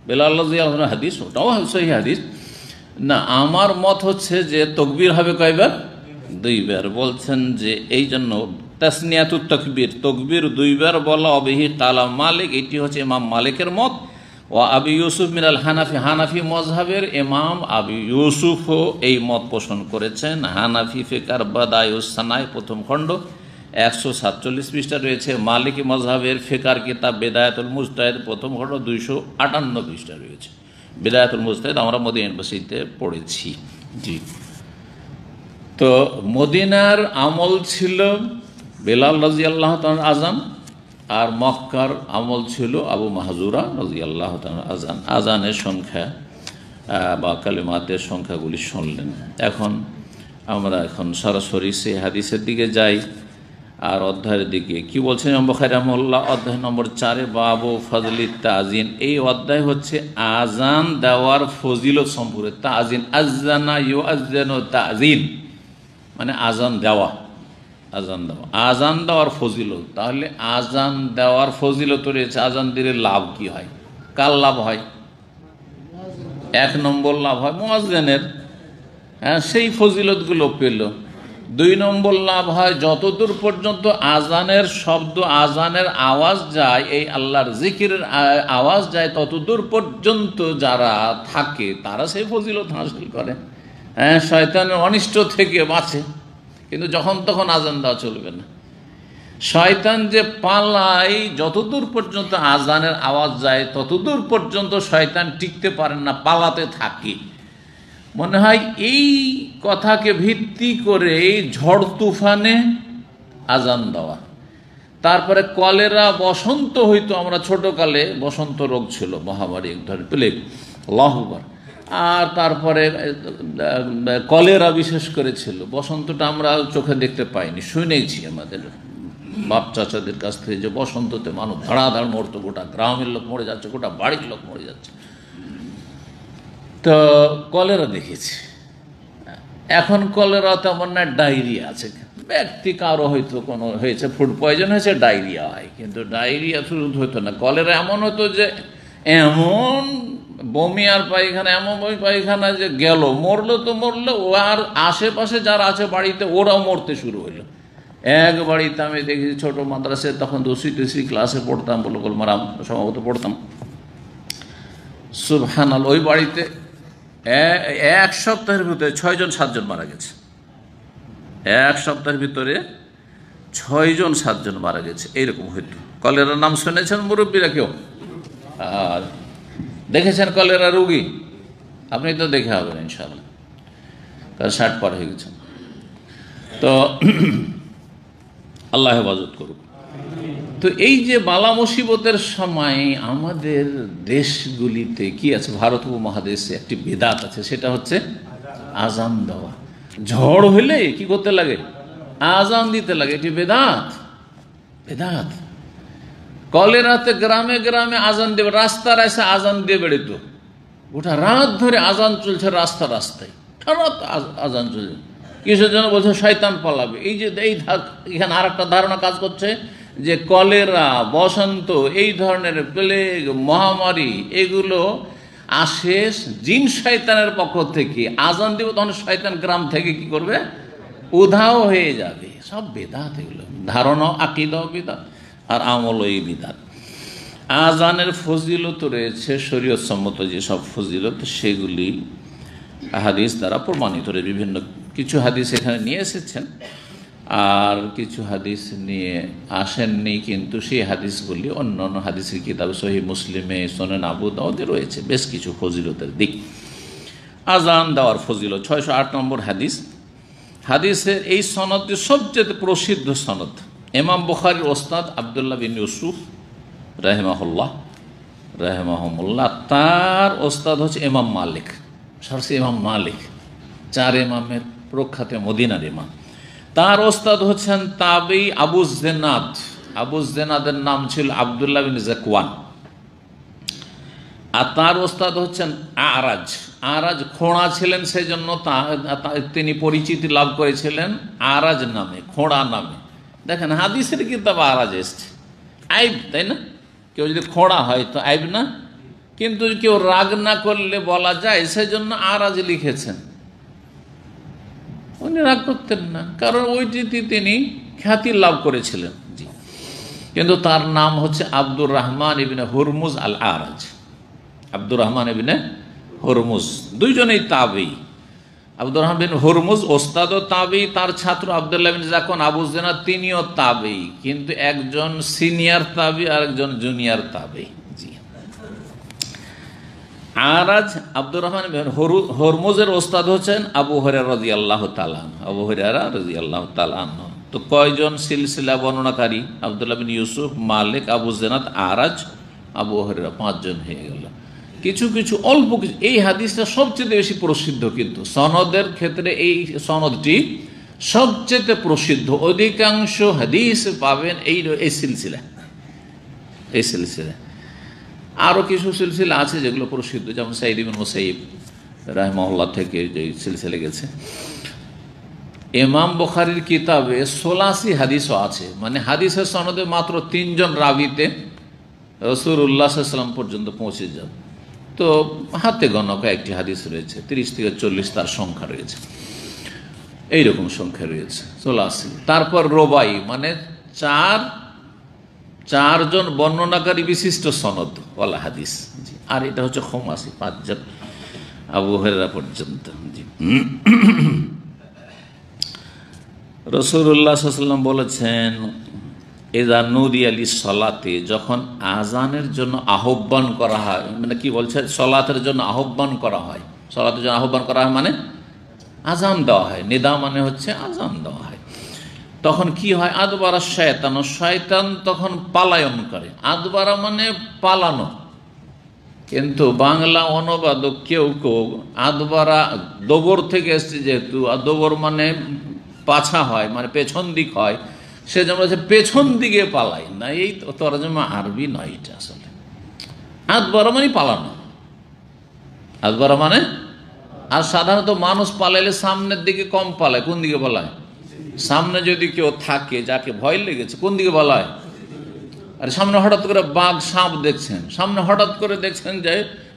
বেলাল রাদিয়াল্লাহু আনহু হাদিস, ওটাও সহিহ হাদিস না। আমার মত হচ্ছে যে তকবীর হবে কয়বার? 2 বার। বলছেন যে এই জন্য তাসনিয়াতুত তাকবীর, তকবীর 2 বার বলা, অবিহি কালা মালিক, এটি হচ্ছে ইমাম মালিকের মত। ও আবু ইউসুফ মিনাল হানাফি, হানাফি মজহাবের ইমাম আবু ইউসুফও এই মত পোষণ করেছেন। হানাফি ফিকার বাদায়ুস সানায় প্রথম খণ্ড 147 পৃষ্ঠা রয়েছে। মালিকি মজহাবের ফিকার কিতাব বিদায়াতুল মুজতাহিদ প্রথম খণ্ড 258 পৃষ্ঠা রয়েছে। বিদায়াতুল মুজতাহিদ আমরা মদিনা ইউনিভার্সিটিতে পড়েছি। জি, তো মদিনার আমল ছিল বেলাল রাদিয়াল্লাহু তাআলা আযান, আর মক্কার আমল ছিল আবু মাহজুরা রাদিয়াল্লাহু তাআলা আযান। আযানের সংখ্যা বা কালিমাতের সংখ্যাগুলি শুনলেন। আমরা এখন সরাসরি সেই হাদিসের দিকে যাই আর অধ্যায়ের দিকে। কি বলছেন ইমাম বুখারী রাহিমাহুল্লাহ, অধ্যায় নম্বর 4, বাবু ফজলিত তাজিন। এই অধ্যায় হচ্ছে আযান দেওয়ার ফজিলত সম্পর্কে। তাজিন, আযানা ইউআযিনু তাজিন মানে আযান দেওয়া, আযান দেওয়া, আযান দেওয়ার ফজিলত। তাহলে আযান দেওয়ার ফজিলত রয়েছে। আযান দিলে লাভ কি হয়? কার লাভ হয়? 1 নম্বর লাভ হয় মুয়াজ্জিনের, সেই ফজিলতগুলো পেল। 2 নম্বর লাভ হয় যতদূর পর্যন্ত আযানের শব্দ, আযানের আওয়াজ যায়, এই আল্লাহর জিকিরের আওয়াজ যায়, ততদূর পর্যন্ত যারা থাকে তারা সেই ফজিলত হাসিল করে, শয়তানের অনিষ্ট থেকে বাঁচে। কিন্তু যখন তখন আযান দেওয়া চলবে না। শয়তান যে পালায়, যতদূর পর্যন্ত আযানের আওয়াজ যায় ততদূর পর্যন্ত শয়তান টিকতে পারেন না, পালাতে থাকে। মনে হয় এই কথাকে ভিত্তি করে ঝড় তুফানে আযান দেওয়া। তারপরে কলেরা, বসন্ত হইতো, আমরা ছোটকালে বসন্ত রোগ ছিল, মহামারী এক ধরনের প্লেগ, আল্লাহু আকবার। আর তারপরে কলেরা বিশেষ করে ছিল। বসন্তটা আমরা চোখে দেখতে পাইনি, শুনেছি আমাদের বাপ চাচাদের কাছ থেকে যে বসন্ততে মানুষ ধাড়াধাড় মরতো, গোটা গ্রামের লোক মরে যাচ্ছে, গোটা বাড়ির লোক মরে যাচ্ছে। তো কলেরা দেখেছি। এখন কলেরা তেমন না, ডায়রিয়া আছে। ব্যক্তি কারো হয়তো কোনো হয়েছে, ফুড পয়জন হয়েছে, ডায়রিয়া হয়। কিন্তু ডায়রিয়া শুরু হতো না, কলেরা এমন হতো যে এমন বমি আর পায়খানা, এমন বমি পায়খানা যে গেল, মরলো তো মরলো, ও আর আশেপাশে যারা আছে বাড়িতে ওরাও মরতে শুরু হইলো। এক বাড়িতে আমি দেখেছি, ছোট মাদ্রাসায় তখন 2টি ক্লাসে পড়তাম, বুলুগুল মারাম সম্ভবত পড়তাম, সুবহানাল্লাহ। ওই বাড়িতে 1 সপ্তাহের ভিতরে 6 জন 7 জন মারা গেছে। 1 সপ্তাহের ভিতরে 6 জন 7 জন মারা গেছে। এইরকম হইতো। কলেরার নাম শুনেছেন মুরব্বীরা কেউ? আর দেখেছেন কলেরা রোগী? আপনি তো দেখে হবেন ইনশাআল্লাহ, কারণ 60 পার হয়ে গেছেন। তো আল্লাহ হেফাজত করুক। তো এই যে বালা মুসিবতের সময় আমাদের দেশগুলিতে কি আছে, ভারত উপমহাদেশে একটি বিদআত আছে, সেটা হচ্ছে আযান দেওয়া। ঝড় হইলে কি করতে লাগে? আযান দিতে লাগে। এটি বিদআত, বিদআত। কলেরাতে গ্রামে গ্রামে আযান দেবে, রাস্তার এসে আযান দিয়ে বেড়িত, গোটা রাত ধরে আযান চলছে রাস্তায়, রাত আযান চলছে। কিসের জন্য? বলছে শয়তান পালাবে। এই যে এখানে আর একটা ধারণা কাজ করছে যে কলেরা, বসন্ত, এই ধরনের প্লেগ, মহামারী, এগুলো আসে জিন শয়তানের পক্ষ থেকে। আযান দিব তখন শয়তান গ্রাম থেকে কি করবে? উধাও হয়ে যাবে। সব বিদআত এগুলো, ধারণা, আকীদাও বিদআত আর আমলও বিদআত। আযানের ফজিলত রয়েছে শরীয়ত সম্মত যেসব ফজিলত, সেগুলি হাদিস দ্বারা প্রমাণিত। বিভিন্ন কিছু হাদিস এখানে নিয়ে এসেছেন, আর কিছু হাদিস নিয়ে আসেননি, কিন্তু সেই হাদিসগুলি অন্য অন্য হাদিসের কিতাব সহিহ মুসলিমে, সুনান আবু দাউদে রয়েছে বেশ কিছু ফজিলতের দিক। আযান দেওয়ার ফজিলত 608 নম্বর হাদিস। হাদিসের এই সনদটি সবচেয়ে প্রসিদ্ধ সনদ। ইমাম বুখারীর ওস্তাদ আব্দুল্লাহ বিন ইউসুফ রাহিমাহুল্লাহ, তার ওস্তাদ হচ্ছে ইমাম মালিক, সরসি ইমাম মালিক, 4 ইমামের প্রখ্যাত মদিনার ইমাম। তার ওস্তাদ হচ্ছেন তাবেঈ আবু জিনাদ আবু জেনাদের নাম ছিল আব্দুল্লাহ বিন জাকওয়ান, আর তার ওস্তাদ হচ্ছেন আরাজ। আরাজ খোঁড়া ছিলেন, সেই জন্য তিনি পরিচিতি লাভ করেছিলেন আরাজ নামে, খোঁড়া নামে। দেখেন হাদিসের কিতাব আরাজ এসছে, আইব, তাই না? কেউ যদি খোঁড়া হয় তো আইব না, কিন্তু কেউ রাগ না করলে বলা যায়, সেই জন্য আরাজ লিখেছেন। উনি রাগ করতেন না, কারণ ওইটিতে তিনি খ্যাতি লাভ করেছিলেন। জি, কিন্তু তার নাম হচ্ছে আব্দুর রহমান ইবনে হুরমুজ আল আরাজ। আব্দুর রহমান ইবনে হুরমুজ, দুইজনেই তাবেঈ। আব্দুর রহমান বিন হুরমুজ ওস্তাদও তাবেঈ, তার ছাত্র আব্দুল্লাহ বিন জাকওয়ান আবু জেনাদ তিনিও তাবেঈ, কিন্তু একজন সিনিয়র তাবেঈ আর একজন জুনিয়র তাবেঈ। জি, আরাজ আব্দুর রহমান বিন হুরমুজের ওস্তাদ হচ্ছেন আবু হুরায়রা রাদিয়াল্লাহু তাআলা আনহু, আবু হুরায়রা রাদিয়াল্লাহু তাআলা আনহু। তো কয়জন সিলসিলা বর্ণনাকারী? আব্দুল্লাহ বিন ইউসুফ, মালিক, আবু জেনাদ, আরাজ, আবু হুরায়রা, 5 জন হয়ে গেল। কিছু কিছু অল্প কিছু, এই হাদিসটা সবচেয়ে বেশি প্রসিদ্ধ, কিন্তু সনদের ক্ষেত্রে এই সনদটি সবচেয়ে প্রসিদ্ধ। অধিকাংশ হাদিস পাবেন এই সিলসিলা। আরও কিছু সিলসিলা আছে যেগুলো প্রসিদ্ধ, যেমন সাঈদ ইবনে মুসাইয়িব রাহিমাহুল্লাহ থেকে যে সিলসিলা গেছে। ইমাম বুখারীর কিতাবে ৮৬ হাদিসও আছে, মানে হাদিসের সনদে মাত্র 3 জন রাবিতে রাসূলুল্লাহ সাল্লাল্লাহু আলাইহি ওয়াসাল্লাম পর্যন্ত পৌঁছে যান। তো হাতে গোনা কয়েকটি হাদিস রয়েছে, 30 থেকে 40 তার সংখ্যা রয়েছে, এইরকম সংখ্যা রয়েছে ৮৬। তারপর রোবাই, মানে চারজন বর্ণনাকারী বিশিষ্ট সনদ ওয়ালা হাদিস। জি, আর এটা হচ্ছে খমাসি, 5 জন আবু হুরায়রা পর্যন্ত। জি, রাসূলুল্লাহ সাল্লাল্লাহু আলাইহি ওয়াসাল্লাম বলেছেন, ইযা নুদিয়া লিস-সালাতি, যখন আজানের জন্য আহ্বান করা হয়, মানে কি বলছে, সালাতের জন্য আহ্বান করা হয়। সালাতের জন্য আহ্বান করা হয় মানে আজান দেওয়া হয়, নিদা মানে হচ্ছে আজান দেওয়া হয়। তখন কি হয়? আদবারা শয়তান, শয়তান তখন পালায়ন করে। আদবারা মানে পালানো, কিন্তু বাংলা অনুবাদক কেউ আদবারা দবর থেকে এসছে, যেহেতু দবর মানে পাছা হয়, মানে পেছন দিক হয়, সেজন্য হচ্ছে পেছন দিকে পালাই না। এই তরজমা আরবি নয়, এটা আসলে আদবারা মানে পালানো, আদবারা মানে। আর সাধারণত মানুষ পালাইলে সামনের দিকে কম পালায়, কোন দিকে পালায়? সামনে যদি কেউ থাকে যাকে ভয় লেগেছে, কোন দিকে পালায়? আর সামনে হঠাৎ করে বাঘ সাপ দেখছেন, সামনে হঠাৎ করে দেখছেন যে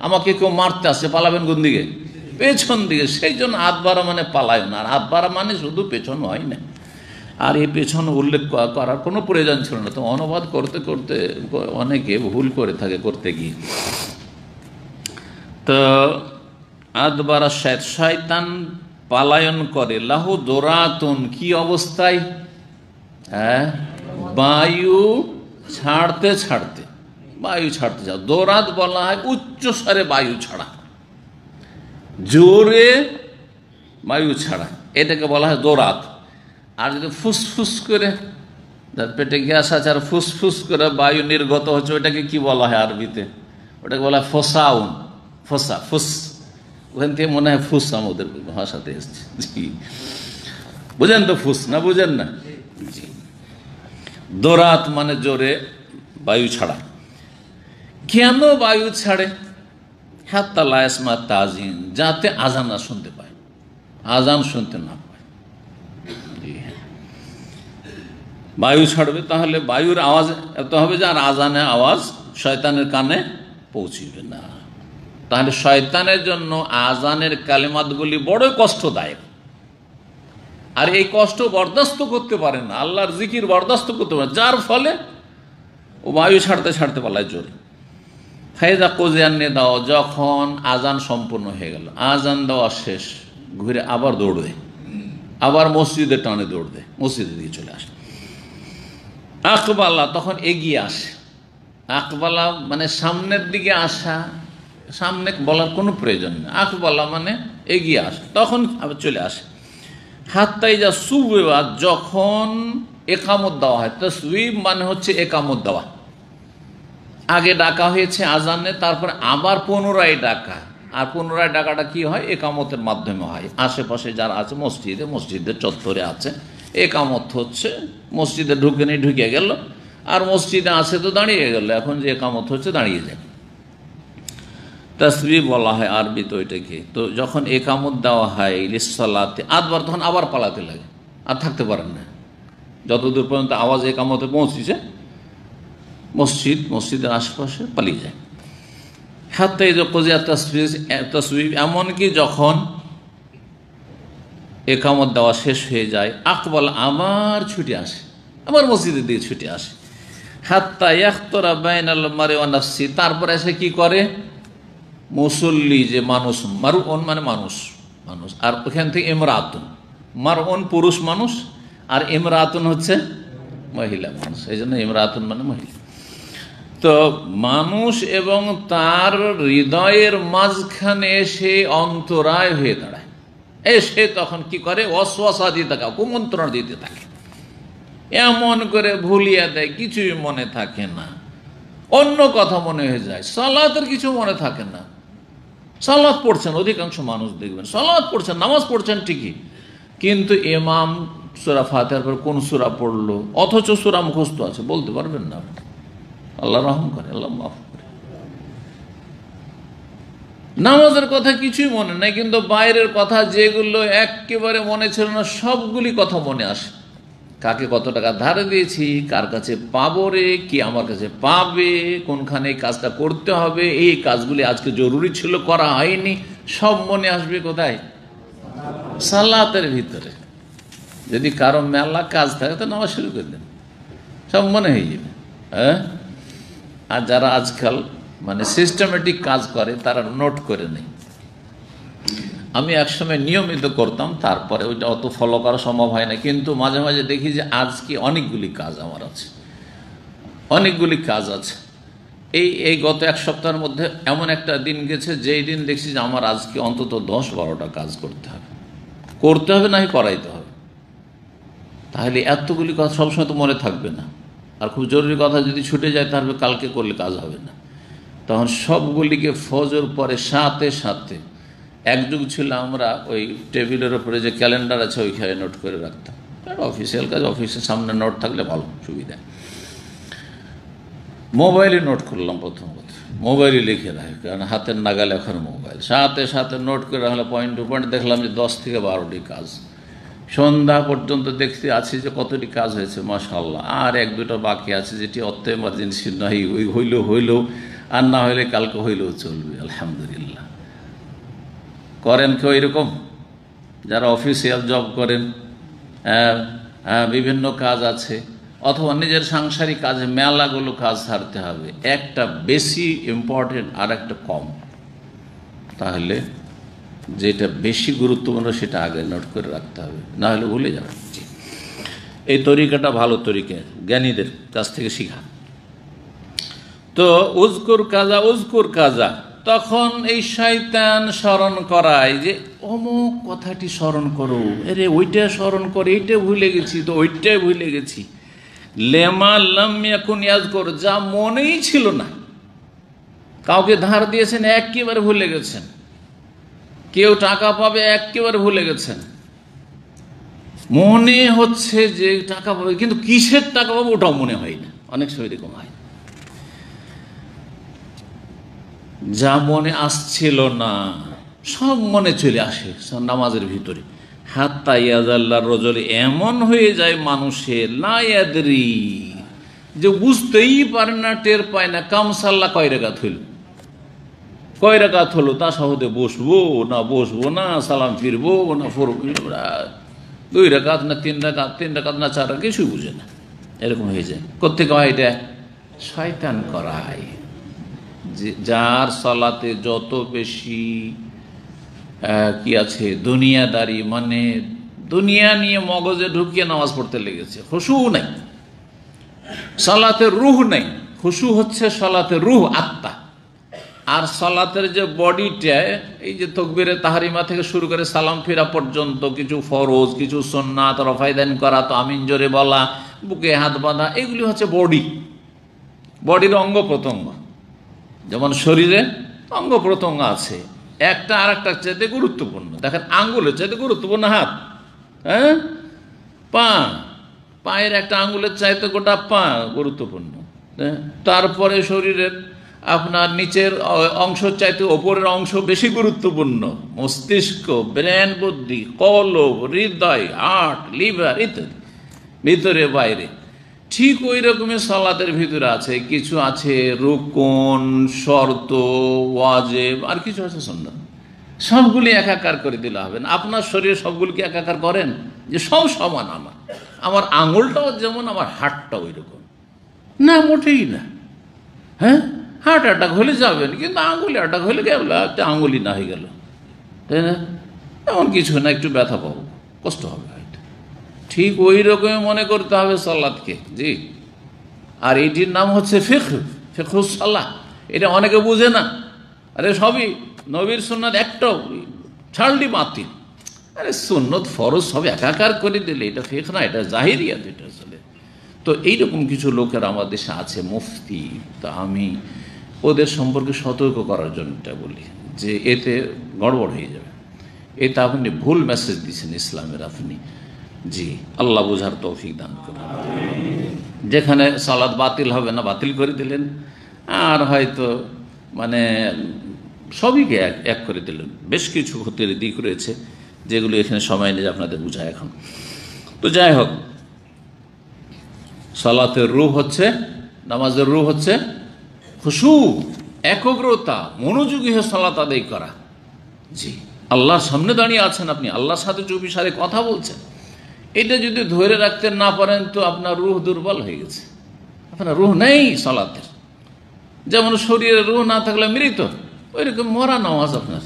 আমাকে কেউ মারতে আসছে, পালাবেন কোন দিকে? পেছন দিকে। সেই জন্য আদবারা মানে পালায় না, আর আদবারা মানে শুধু পেছন হয় না। আর এই পেছন উল্লেখ করার কোনো প্রয়োজন ছিল না, তো অনুবাদ করতে করতে অনেকে ভুল করে থাকে করতে গিয়ে। তো আদবারা শয়তান পালায়ন করে, লাহু দোরাতুন, কি অবস্থায়? বায়ু ছাড়তে ছাড়তে, বায়ু ছাড়তে যাও। দোরাত বলা হয় উচ্চ স্বরে বায়ু ছাড়া, জোরে বায়ু ছাড়া, এটাকে বলা হয় দোরাত। আর যদি ফুসফুস করে, যার পেটে গ্যাস আছে আর ফুসফুস করে বায়ু নির্গত হচ্ছে, ওটাকে কি বলা হয় আরবিতে? ওটাকে বলা হয় ফোসাউন। ফোসা, ফুস, ওখান থেকে মনে হয় ফুস আমাদের ভাষাতে এসছে। জি, বুঝেন তো ফুস না? বুঝেন না? জি, দোরাত মানে জোরে বায়ু ছাড়া। কেন বায়ু ছাড়ে? হাত্তা লা ইয়াসমা তাজিন, যাতে আজান না শুনতে পায়, আজান শুনতে না পায়। বায়ু ছাড়বে, তাহলে বায়ুর আওয়াজ এত হবে যে আর আজানের আওয়াজ শয়তানের কানে পৌঁছিবে না। তাহলে শয়তানের জন্য আজানের কালিমাতগুলি বড়ই কষ্টদায়ক, আর এই কষ্ট বরদাস্ত করতে পারে না, আল্লাহর জিকির বরদাস্ত করতে পারে, যার ফলে ও বায়ু ছাড়তে ছাড়তে পালায় জোরে। ফাইজা কোজিয়ান্নে দাও, যখন আজান সম্পূর্ণ হয়ে গেল, আজান দেওয়া শেষ, ঘুরে আবার দৌড়বে, আবার মসজিদের টানে দৌড়বে, মসজিদে দিয়ে চলে আসে। আকবালা, তখন এগিয়ে আসে। আকবালা মানে সামনের দিকে আসা, সামনে বলার কোনো প্রয়োজন নেই। আকবালা মানে এগিয়ে আসে, তখন আবার চলে আসে। হাত্তাই যা সুবেবা, যখন একামত দেওয়া হয়। তাসবিব মানে হচ্ছে একামত দেওয়া, আগে ডাকা হয়েছে আজানে, তারপর আবার পুনরায় ডাকা। আর পুনরায় ডাকাটা কি হয়? একামতের মাধ্যমে হয়। আশেপাশে যারা আছে মসজিদের চত্বরে আছে, একামত হচ্ছে, মসজিদে ঢুকে গেল, আর মসজিদে আছে তো দাঁড়িয়ে গেল, এখন যে একামত হচ্ছে দাঁড়িয়ে যায়। তাসবিহ বলা হয় আরবিতে ওইটাকে। তো যখন একামত দেওয়া হয় লিসসালাতে আদবার, তখন আবার পালাতে লাগে, আর থাকতে পারেন না যতদূর পর্যন্ত আওয়াজ একামতে পৌঁছেছে, মসজিদের আশেপাশে পালিয়ে যায়। হাত্তা এই যে কজিয়া তাসবিহ, এমনকি যখন একামত দেওয়া শেষ হয়ে যায়, আকবাল আবার ছুটে আসে, আবার মসজিদের দিকে ছুটে আসে। হাত্তা ইয়াখতারা বাইনাল মারই ওয়া নাফসি, তারপরে এসে কি করে, মুসল্লি যে মানুষ, মারউন মানে মানুষ, আর ওখান থেকে ইমরাতুন, মারউন পুরুষ মানুষ, আর ইমরাতুন হচ্ছে মহিলা মানুষ, এই জন্য ইমরাতুন মানে মহিলা। তো মানুষ এবং তার হৃদয়ের মাঝখানে এসে অন্তরায় হয়ে দাঁড়ায়, এসে তখন কি করে, ওয়াসওয়াসা দিতে থাকে, কুমন্ত্রণা দিতে থাকে, এমন করে ভুলিয়ে দেয়, কিছুই মনে থাকে না, অন্য কথা মনে হয়ে যায়, সালাতের কিছু মনে থাকে না। সালাত পড়ছেন, অধিকাংশ মানুষ দেখবেন সালাত পড়ছেন, নামাজ পড়ছেন ঠিকই, কিন্তু ইমাম সূরা ফাতিহার পর কোন সূরা পড়লো, অথচ সূরা মুখস্থ আছে, বলতে পারবেন না। আল্লাহ রহম করে, আল্লাহ মাফ করে। নামাজের কথা কিছুই মনে নাই, কিন্তু বাইরের কথা যেগুলো একেবারে মনে ছিল না, সবগুলি কথা মনে আসে। কাকে কত টাকা ধারে দিয়েছি, কার কাছে পাবো রে, কি আমার কাছে পাবে, কোনখানে এই কাজটা করতে হবে, এই কাজগুলি আজকে জরুরি ছিল করা হয়নি, সব মনে আসবে কোথায়, সালাতের ভিতরে। যদি কারো মেলা কাজ থাকে তো নামাজ শুরু করে দেন, সব মনে হয়ে যাবে। হ্যাঁ, আর যারা আজকাল মানে সিস্টেমেটিক কাজ করে তারা নোট করে নেই। আমি একসময় নিয়মিত করতাম, তারপরে ওইটা অত ফলো করা সম্ভব হয় না, কিন্তু মাঝে মাঝে দেখি যে আজকে অনেকগুলি কাজ আমার আছে, অনেকগুলি কাজ আছে। এই গত এক সপ্তাহের মধ্যে এমন একটা দিন গেছে, যেই দিন দেখছি যে আমার আজকে অন্তত 10-12টা কাজ করতে হবে নাকি করাইতে হবে। তাহলে এতগুলি কথা সবসময় তো মনে থাকবে না, আর খুব জরুরি কথা যদি ছুটে যায় তাহলে কালকে করলে কাজ হবে না। তখন সবগুলিকে ফজর পরে সাথে সাথে, একযুগ ছিল আমরা ওই টেবিলের ওপরে যে ক্যালেন্ডার আছে ওইখানে নোট করে রাখতাম, অফিসিয়াল কাজ অফিসের সামনে নোট থাকলে ভালো সুবিধা। মোবাইলে নোট করলাম, প্রথম কথা মোবাইলে লিখে রাখি, কারণ হাতের নাগালে এখন মোবাইল, সাথে সাথে নোট করে রাখলে পয়েন্ট টু পয়েন্ট দেখলাম যে 10 থেকে 12টি কাজ। সন্ধ্যা পর্যন্ত দেখতে আছি যে কতটি কাজ হয়েছে, মাশাআল্লাহ, আর 1-2টা বাকি আছে, যেটি অত এমার্জেন্সি নয়, ওই হইলেও আর না হইলে কালকে হইলেও চলবে, আলহামদুলিল্লাহ। করেন কেউ এরকম? যারা অফিসিয়াল জব করেন, বিভিন্ন কাজ আছে, অথবা নিজের সাংসারিক কাজে মেলাগুলো কাজ ছাড়তে হবে, একটা বেশি ইম্পর্টেন্ট আর একটা কম, তাহলে যেটা বেশি গুরুত্বপূর্ণ সেটা আগে নোট করে রাখতে হবে, না হলে ভুলে যাবেন। এই তরিকাটা ভালো তরিকা, জ্ঞানীদের কাছ থেকে শিখা। তো উজকুর কাজা, তখন এই শয়তান স্মরণ করায় যে অমুক কথাটি স্মরণ করো, আরে ওইটা স্মরণ করে, এইটা ভুলে গেছি, তো ওইটাই ভুলে গেছি। লেমা লাম ইয়াকুন ইয়াজকুর, যা মনেই ছিল না, কাউকে ধার দিয়েছেন একেবারে ভুলে গেছেন, কেউ টাকা পাবে একেবারে ভুলে গেছেন, মনে হচ্ছে যে টাকা পাবে, কিন্তু কিসের টাকা পাবে ওটাও মনে হয় না, অনেক সময় এরকম হয়। যা মনে আসছিল না সব মনে চলে আসে নামাজের ভিতরে। হাত্তা ইয়াজাল্লাহ রজল, এমন হয়ে যায় মানুষের লা ইয়াদরি, যে বুঝতেই পারে না, টের পায় না, কামসাল্লা কয় রাকাত হলো, তা সাহতে বসবো না, সালাম ফিরবো না, 2 রাকাত না 3 রাকাত, 3 রাকাত না 4 রাকাত, কিছুই বুঝে না, এরকম হয়ে যায়। কোত্থেকে হয় এটা? শয়তান করায়। যার সালাতে যত বেশি কি আছে দুনিয়াদারি, মানে দুনিয়া নিয়ে মগজে ঢুকিয়ে নামাজ পড়তে লেগেছে, খুশু নাই, সালাতের রুহ নাই। খুশু হচ্ছে সালাতের রুহ, আত্মা। আর সালাতের যে বডিটা, এই যে তাকবীরে তাহরিমা থেকে শুরু করে সালাম ফেরা পর্যন্ত কিছু ফরজ, কিছু সুন্নাত, রফায়দান করা, তো আমিন জোরে বলা, বুকে হাত বাঁধা, এগুলি হচ্ছে বডির অঙ্গ প্রত্যঙ্গ। যেমন শরীরে অঙ্গ প্রত্যঙ্গ আছে, একটা আর একটার চাইতে গুরুত্বপূর্ণ। দেখেন আঙ্গুলের চাইতে গুরুত্বপূর্ণ হাত, হ্যাঁ, পায়ের একটা আঙ্গুলের চাইতে গোটা পা গুরুত্বপূর্ণ। তারপরে শরীরের আপনার নিচের অংশ চাইতে ওপরের অংশ বেশি গুরুত্বপূর্ণ, মস্তিষ্ক, ব্রেন, বুদ্ধি, কলব, হৃদয়, হার্ট, লিভার ইত্যাদি, ভিতরে বাইরে। ঠিক ওই রকমের সালাতের ভিতরে আছে, কিছু আছে রুকন, শর্ত, ওয়াজিব, আর কিছু আছে সুন্নাত। সবগুলি একাকার করে দিলে হবে না। আপনার শরীরে সবগুলিকে একাকার করেন যে সব সমান, আমার আঙুলটাও যেমন, আমার হাতটাও ওই রকম না, মোটেই না। হ্যাঁ, হার্ট অ্যাটাক হলে যাবেন, কিন্তু আঙুলি অ্যাটাক হলে গেল, একটা আঙুলি না হয়ে গেল, তাই না? এমন কিছু না, একটু ব্যথা পাবো, কষ্ট হবে হয়তো। ঠিক ওই রকমই মনে করতে হবে সালাতকে। জি, আর এইটির নাম হচ্ছে ফিকহুস সালাহ। এটা অনেকে বুঝে না। আরে সবই নবীর সুন্নাত, একটাও ছাড়লি বাতিল। আরে সুন্নত ফরজ সব একাকার করে দিলে এটা ফিকহ না, এটা জাহিরিয়াত, এটা আসলে। তো এইরকম কিছু লোকের আমার দেশে আছে, মুফতি। তা আমি ওদের সম্পর্কে সতর্ক করার জন্য এটা বলি যে এতে গড়বড় হয়ে যাবে। এটা আপনি ভুল মেসেজ দিচ্ছেন ইসলামের আপনি। জি, আল্লাহ বুঝার তৌফিক দান করুন। যেখানে সালাত বাতিল হবে না, বাতিল করে দিলেন, আর হয়তো মানে সবইকে এক করে দিলেন। বেশ কিছু ক্ষতির দিক রয়েছে যেগুলো এখানে সময় নিয়ে আপনাদের বুঝায় এখন। তো যাই হোক, সালাতের রূহ হচ্ছে, নামাজের রূহ হচ্ছে খুশু, একগ্রতা, মনোযোগী হয়ে সালাত আদায় করা। জি, আল্লাহর সামনে দাঁড়িয়ে আছেন আপনি, আল্লাহর সাথে চব্বিশ সাথে কথা বলছেন। এটা যদি ধরে রাখতে না পারেন তো আপনার রূহ দুর্বল হয়ে গেছে, আপনার রূহ নেই সালাতের। যেমন শরীরে রূহ না থাকলে মৃত, ওইরকম মরা নামাজ আপনার।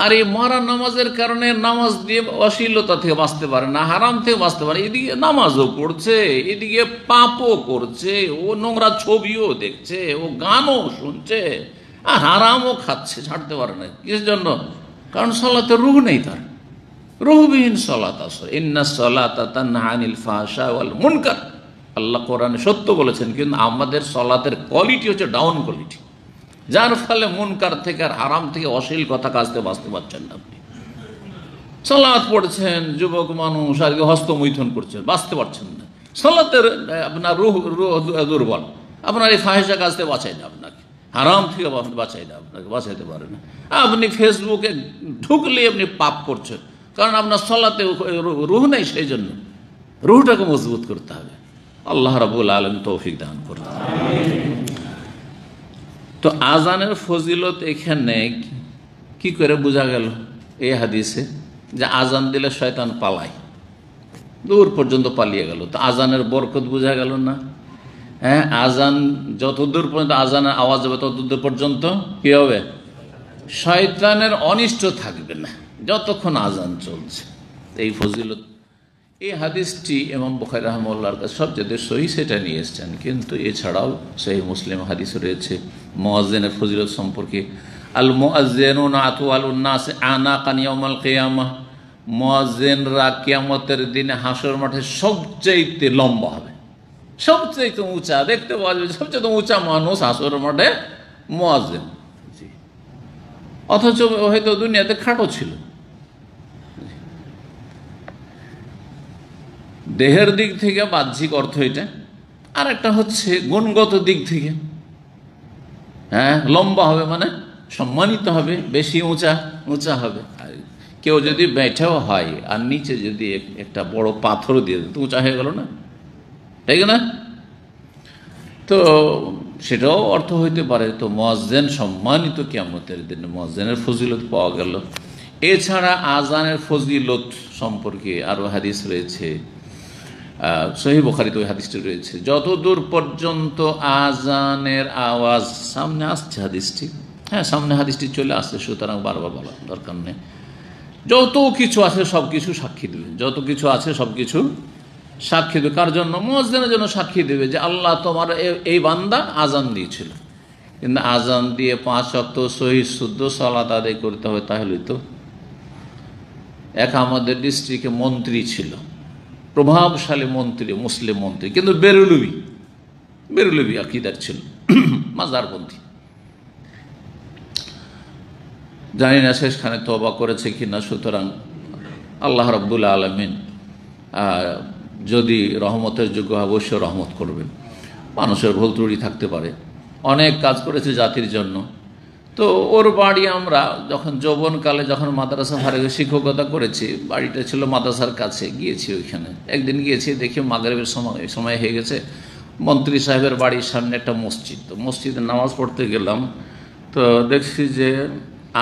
আর এই মরা নামাজের কারণে নামাজ দিয়ে অশ্লীলতা থেকে বাঁচতে পারে না, হারাম থেকে বাঁচতে পারে। এদিকে নামাজও পড়ছে, এদিকে পাপও করছে, ও নোংরা ছবিও দেখছে, ও গানও শুনছে, আর হারামও খাচ্ছে, ছাড়তে পারে না। কিসের জন্য? কারণ সালাতে রূহ নেই, তার রূহবিহীন সালাত আসলে। ইন্না সালাতা তানহা আনিল ফাহশা ওয়াল মুনকার, আল্লাহ কোরআনে সত্য বলেছেন। কিন্তু আমাদের সালাতের কোয়ালিটি হচ্ছে ডাউন কোয়ালিটি, যার ফলে মুনকার থেকে আর হারাম থেকে অশ্লীল কথা কাজতে বাঁচতে পারছেন না। আপনি সালাত পড়ছেন, যুবক মানুষ আর হস্তমৈথুন করছেন, বাঁচতে পারছেন না। সালাতের আপনার রূহ দুর্বল, আপনার এই ফাহিশা কাজতে বাঁচাই না, আপনাকে হারাম থেকে বাঁচাই না, আপনাকে বাঁচাইতে পারে না। আপনি ফেসবুকে ঢুকলে আপনি পাপ করছেন, কারণ আপনার সালাতে রূহ নেই। সেই জন্য রূহটাকে মজবুত করতে হবে। আল্লাহ রাব্বুল আলামিন তৌফিক দান করুন। তো আজানের ফজিলত এখানে কি করে বোঝা গেল এই হাদিসে? যে আজান দিলে শয়তান পালায়, দূর পর্যন্ত পালিয়ে গেল। তো আজানের বরকত বোঝা গেল না? হ্যাঁ, আজান যতদূর পর্যন্ত আজানের আওয়াজ হবে ততদূর পর্যন্ত কি হবে? শয়তানের অনিষ্ট থাকবে না যতক্ষণ আজান চলছে। এই ফজিলত, এই হাদিসটি ইমাম বুখারী রাহিমাহুল্লাহর কাছে সবচেয়ে সহিহ, সেটা নিয়ে এসেছেন। কিন্তু এছাড়াও সহিহ মুসলিম হাদিস রয়েছে মুয়াজ্জিনের ফজিলত সম্পর্কে। আল মুয়াজ্জিনুনা আতওয়ালুন নাস আনাকান ইয়াউমাল কিয়ামাহ, মুয়াজ্জিনরা কিয়ামতের দিনে হাসর মাঠে সবচেয়ে লম্বা হবে, সবচেয়ে উঁচা। দেখতে পাওয়া যাবে সবচেয়ে উঁচা মানুষ হাসর মাঠে মুয়াজ্জিন। অথচ হয়তো দুনিয়াতে খাটো ছিল। দেহের দিক থেকে বাহ্যিক অর্থ এটা, আর একটা হচ্ছে গুণগত দিক থেকে। হ্যাঁ, লম্বা হবে মানে সম্মানিত হবে, বেশি উঁচা হবে। আর কেউ যদি বেঁটেও হয় আর নিচে যদি একটা বড় পাথর দিয়ে দেয় তো উঁচা হয়ে গেল না, তাই না? তো সেটাও অর্থ হইতে পারে। তো মুয়াজ্জিন সম্মানিত কিয়ামতের দিনে, মুয়াজ্জিনের ফজিলত পাওয়া গেল। এছাড়া আজানের ফজিলত সম্পর্কে আরও হাদিস রয়েছে, সহিহ বুখারীতে ওই হাদিসটি রয়েছে। যতদূর পর্যন্ত আজানের আওয়াজ, সামনে আসছে হাদিসটি, হ্যাঁ সামনে হাদিসটি চলে আসছে, সুতরাং বারবার বলা দরকার নেই। যত কিছু আছে সব কিছু সাক্ষী দেবে, যত কিছু আছে সব কিছু সাক্ষী দেবে। কার জন্য? মুয়াজ্জিনের জন্য সাক্ষী দেবে যে আল্লাহ তোমার এই বান্দা আজান দিয়েছিল। কিন্তু আজান দিয়ে 5 ওয়াক্ত সহিহ শুদ্ধ সালাত আদায় করতে হবে। তাহলে তো এক আমাদের ডিস্ট্রিক্টে মন্ত্রী ছিল, প্রভাবশালী মন্ত্রী, মুসলিম মন্ত্রী, কিন্তু বেরলভি আকীদার ছিল, মাজারপন্থী। জানি না শেষখানে তওবা করেছে কিনা। সুতরাং আল্লাহ রাব্বুল আলামিন যদি রহমতের যোগ্য হয় অবশ্যই রহমত করবেন। মানুষের ভুল ত্রুটি থাকতে পারে, অনেক কাজ করেছে জাতির জন্য। তো ওর বাড়ি আমরা যখন যৌবনকালে যখন মাদ্রাসা ফারেগে শিক্ষকতা করেছি, বাড়িটা ছিল মাদ্রাসার কাছে, গিয়েছি ওইখানে। একদিন গিয়েছি, দেখি মাগরিবের সময় হয়ে গেছে, মন্ত্রী সাহেবের বাড়ির সামনে একটা মসজিদ, তো মসজিদে নামাজ পড়তে গেলাম। তো দেখছি যে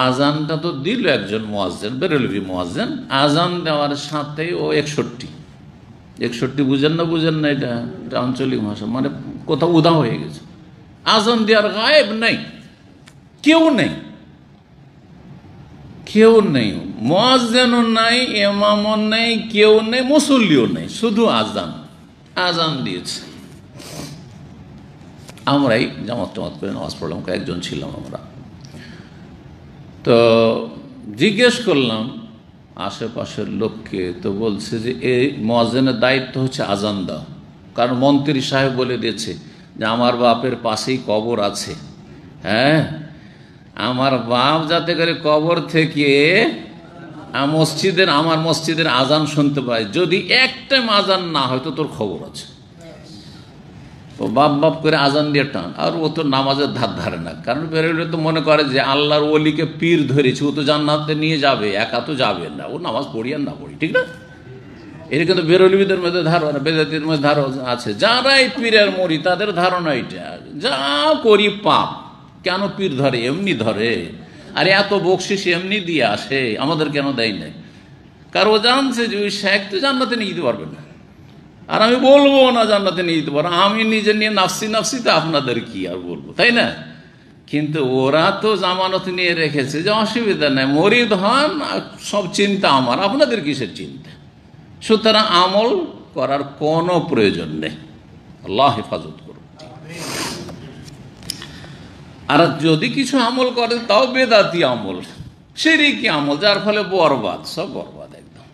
আজানটা তো দিল একজন মুয়াজ্জিন, বেরেলভি মুয়াজ্জিন, আজান দেওয়ার সাথেই ও 61 বুঝেন না, এটা আঞ্চলিক ভাষা, মানে কোথাও উধাও হয়ে গেছে। আজান দেওয়ার গায়েব নেই, কেউ নেই, মুয়াজ্জিনও নাই, ইমামও নেই, কেউ নেই, মুসল্লিও নেই, শুধু আজান দিয়েছে। আমরাই জামাত করে নামাজ পড়লাম, কয়েকজন ছিলাম আমরা। তো জিজ্ঞেস করলাম আশেপাশের লোককে, তো বলছে যে এই মুয়াজ্জিনের দায়িত্ব হচ্ছে আজান দেওয়া, কারণ মন্ত্রী সাহেব বলে দিয়েছে যে আমার বাপের পাশেই কবর আছে। হ্যাঁ, আমার বাপ যাতে করে কবর থেকে আমার মসজিদের আজান শুনতে পায়, যদি একটা আজান না হয় তো তোর খবর আছে। ও বাপ করে আজান দিয়ে টান, আর ও তো নামাজের ধার ধারে না, কারণ বেরোলে তো মনে করে যে আল্লাহর ওলিকে পীর ধরেছে, ও তো জান্নাতে নিয়ে যাবে, একা তো যাবে না, ও নামাজ পড়ি আর না পড়ি, ঠিক না? এটা কিন্তু বেরোলিবিদের মধ্যে ধারণা, বেদাতির মধ্যে ধারণা আছে। যারাই পীরের মরি তাদের ধারণা এটা, যা করি পাপ, কেন পীর ধরে, এমনি ধরে, আর এত বকশিস এমনি দিয়ে আসে, আমাদের কেন দেয় নাই? কারণ ও জানছে যে ওই শেখ তো জান্নাতে নিয়ে যেতে পারবে না, আর আমি বলবো না জান্নাতে নিয়ে যেতে পারবো, আমি নিজে নিয়ে নাফসি তো আপনাদের কি আর বলবো, তাই না? কিন্তু ওরা তো জামানত নিয়ে রেখেছে যে অসুবিধা নেই, মরিদ হন, সব চিন্তা আমার, আপনাদের কিসের চিন্তা? সুতরাং আমল করার কোনো প্রয়োজন নেই, আল্লাহ হেফাজত করুন। আর যদি কিছু আমল করে তাও বেদাতি আমল, শিরকি আমল, যার ফলে বরবাদ, সব বরবাদ, একদম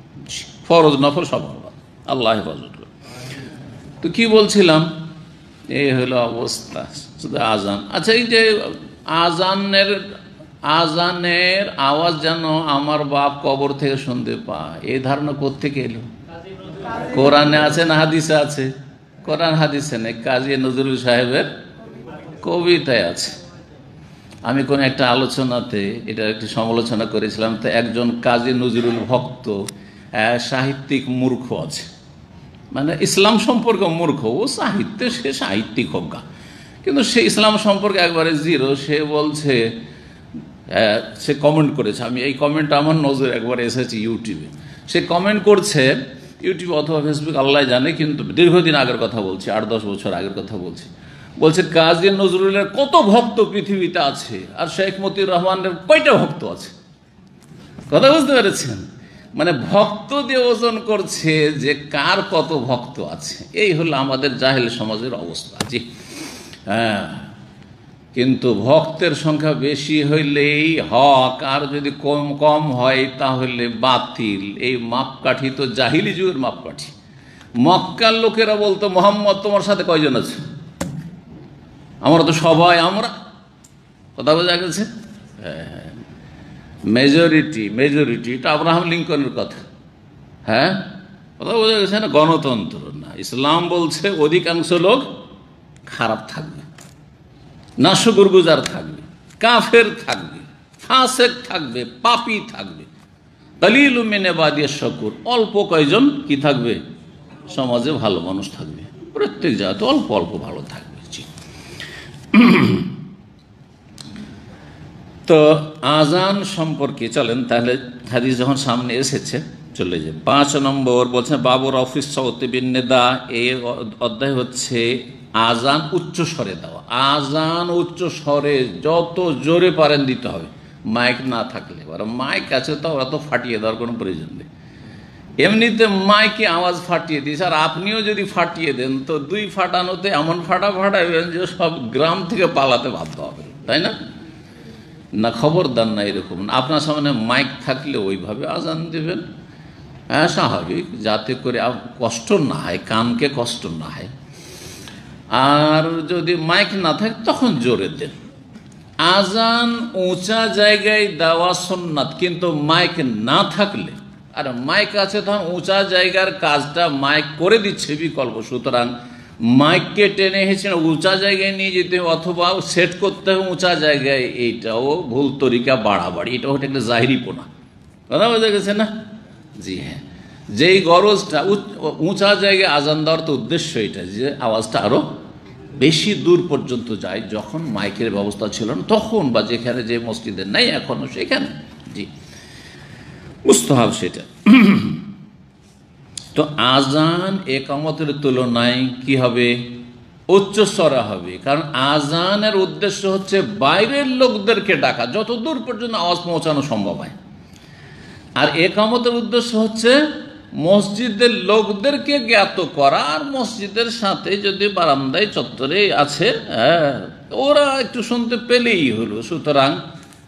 ফরজ নফল সব বরবাদ, আল্লাহ হেফাজত করুন। তো কি বলছিলাম, এই হলো অবস্থা শুধু আজান। আচ্ছা, এই যে আজানের আওয়াজ যেন আমার বাপ কবর থেকে শুনতে পায়, এই ধারণা কোত্থেকে এলো? কোরআনে আছে না হাদিসে আছে? কোরআন হাদিসে নেই, কাজী নজরুল সাহেবের কবিতায় আছে। আমি কোন একটা আলোচনাতে এটা একটি সমালোচনা করেছিলাম, তো একজন কাজী নজরুল ভক্ত সাহিত্যিক মূর্খ আছে, মানে ইসলাম সম্পর্কে মূর্খ, ও সাহিত্যে সে সাহিত্যিক হোকা, কিন্তু সে ইসলাম সম্পর্কে একবারে জিরো। সে বলছে, সে কমেন্ট করেছে, আমি এই কমেন্টটা আমার নজরে একবার এসেছি ইউটিউবে। সে কমেন্ট করছে ইউটিউব অথবা ফেসবুক, আল্লাহ জানে, কিন্তু দীর্ঘদিন আগের কথা বলছি, 8-10 বছর আগের কথা বলছি। বলছে কাজী নজরুলের কত ভক্ত পৃথিবীতে আছে, আর শেখ মতিউর রহমানের কয়টা ভক্ত আছে? কথা বুঝতে পেরেছেন? মানে ভক্ত দিয়ে ওজন করছে যে কার কত ভক্ত আছে। এই হলো আমাদের জাহেল সমাজের অবস্থা। জি হ্যাঁ, কিন্তু ভক্তের সংখ্যা বেশি হইলেই হক, আর যদি কম হয় তাহলে বাতিল। এই মাপকাঠি তো জাহিলি যুগের মাপকাঠি। মক্কার লোকেরা বলতো, মোহাম্মদ তোমার সাথে কয়জন আছে? আমরা তো সবাই আমরা, কথা বোঝা গেছে? হ্যাঁ, মেজরিটি, এটা আব্রাহাম লিঙ্কনের কথা। হ্যাঁ, কথা বোঝা গেছে না? গণতন্ত্র না, ইসলাম বলছে অধিকাংশ লোক খারাপ থাকবে, নাশকরগুজার থাকবে, কাফের থাকবে, ফাসেক থাকবে, পাপী থাকবে, কালিলুম মিন ইবাদিয়াশ শাকুর, অল্প কয়জন কি থাকবে? সমাজে ভালো মানুষ থাকবে, প্রত্যেক জায়গাতে অল্প অল্প ভালো থাকবে। তো আজান সম্পর্কে চলেন তাহলে, হাদিস যখন সামনে এসেছে চলে যায়। 5 নম্বর বলছেন বাবুর অফিস সৌতে বিন্নেদা, এই অধ্যায় হচ্ছে আজান উচ্চ স্বরে দেওয়া। আজান উচ্চ স্বরে যত জোরে পারেন দিতে হবে, মাইক না থাকলে। ওরা মাইক আছে তো ওরা তো ফাটিয়ে দেওয়ার কোনো প্রয়োজন নেই, এমনিতে মাইকে আওয়াজ ফাটিয়ে দিয়েছে। আর আপনিও যদি ফাটিয়ে দেন তো 2 ফাটানোতে এমন ফাটাবেন যে সব গ্রাম থেকে পালাতে বাধ্য হবে, তাই না? না, খবরদার না এরকম। আপনার সামনে মাইক থাকলে ওইভাবে আজান দেবেন, হ্যাঁ স্বাভাবিক, যাতে করে কষ্ট না হয়, কানকে কষ্ট না হয়। আর যদি মাইক না থাকে তখন জোরে দেন। আজান উঁচা জায়গায় দেওয়া সুন্নাত, কিন্তু মাইক না থাকলে আর মাইক আছে তখন উঁচা জায়গার কাজটা মাইক করে দিচ্ছে বিকল্প, সুতরাং মাইককে টেনে হেসে উঁচা জায়গায় নিয়ে যেতে হবে অথবা সেট করতে হবে উঁচা জায়গায়, এইটাও ভুল তরিকা, বাড়াবাড়ি, এটা হচ্ছে একটা জাহিরিপনা। কথা বোঝা গেছে না? জি হ্যাঁ, যেই গরজটা উঁচা জায়গায় আজান দেওয়ার তো উদ্দেশ্য এটা যে আওয়াজটা আরও বেশি দূর পর্যন্ত যায়, যখন মাইকের ব্যবস্থা ছিল না তখন, বা যেখানে যে মসজিদের নাই এখনও সেখানে। জি, মুস্তাহাব সেটা। তো আজান একামতের তুলনায় কি হবে? উচ্চস্বরে হবে, কারণ আজানের উদ্দেশ্য হচ্ছে বাইরের লোকদেরকে ডাকা, যত দূর পর্যন্ত আওয়াজ পৌঁছানো সম্ভব হয়। আর একামতের উদ্দেশ্য হচ্ছে মসজিদের লোকদেরকে জ্ঞাত করা, আর মসজিদের সাথে যদি বারান্দায় চত্বরে আছে ওরা একটু শুনতে পেলেই হলো। সুতরাং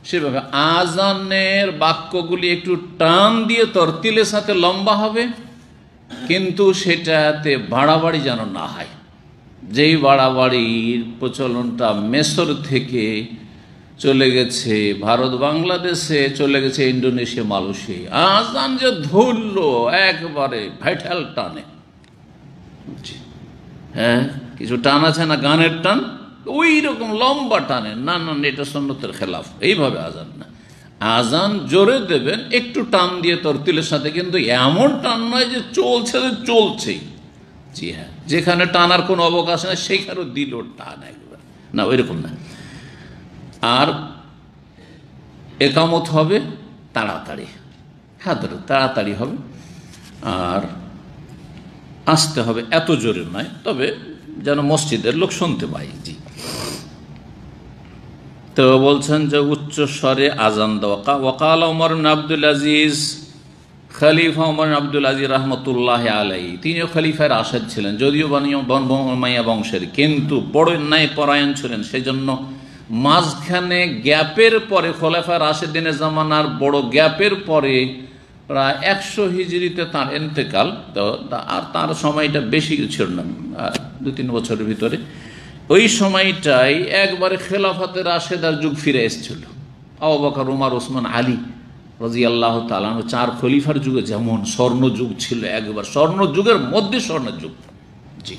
সেভাবে আজানের বাক্যগুলি একটু টান দিয়ে তরতিলের সাথে লম্বা হবে, কিন্তু সেটাতে বাড়াবাড়ি যেন না হয়। যেই বাড়াবাড়ির প্রচলনটা মেসর থেকে চলে গেছে ভারত বাংলাদেশে, চলে গেছে ইন্দোনেশিয়া, মালয়েশিয়া, আজান যে ধরল একবারে ভাইটাল টানে। হ্যাঁ, কিছু টান আছে না, গানের টান, ওই রকম লম্বা টানে, না না এটা সুন্নতের খেলাফ, এইভাবে আজান না। আজান জোরে দেবেন একটু টান দিয়ে তরতিলের সাথে, কিন্তু এমন টান নয় যে চলছে চলছেই। জি হ্যাঁ, যেখানে টানার কোনো অবকাশ নেই সেইখানেও দিল টান একবার, না ওইরকম না। আর একামত হবে তাড়াতাড়ি, হ্যাঁ তাড়াতাড়ি হবে, আর আসতে হবে, এত জোরে নয়, তবে যেন মসজিদের লোক শুনতে পায়। জি, তো বলছেন যে উচ্চ স্বরে আজান দেওয়া। ওয়াকাল ওমর বিন আব্দুল আজিজ, খলিফা ওমর বিন আব্দুল আজিজ রহমতুল্লাহ আলাইহি, তিনিও খলিফার রাশেদ ছিলেন, যদিও বনু উমাইয়া বংশের, কিন্তু বড় ন্যায় পরায়ণ ছিলেন। সেজন্য মাঝখানে গ্যাপের পরে, খলিফা রাশেদিনের জামানার বড় গ্যাপের পরে প্রায় 100 হিজরিতে তার ইন্তেকাল। তো আর তার সময়টা বেশি ছিল না, 2-3 বছরের ভিতরে। ওই সময়টাই একবারে খেলাফতে রাশেদার যুগ ফিরে এসেছিল। আবু বকর, উমর, ওসমান, আলী রাদিয়াল্লাহু তাআলা, 4 খলিফার যুগে যেমন স্বর্ণ যুগ ছিল, একবার স্বর্ণ যুগের মধ্যে স্বর্ণ যুগ। জি,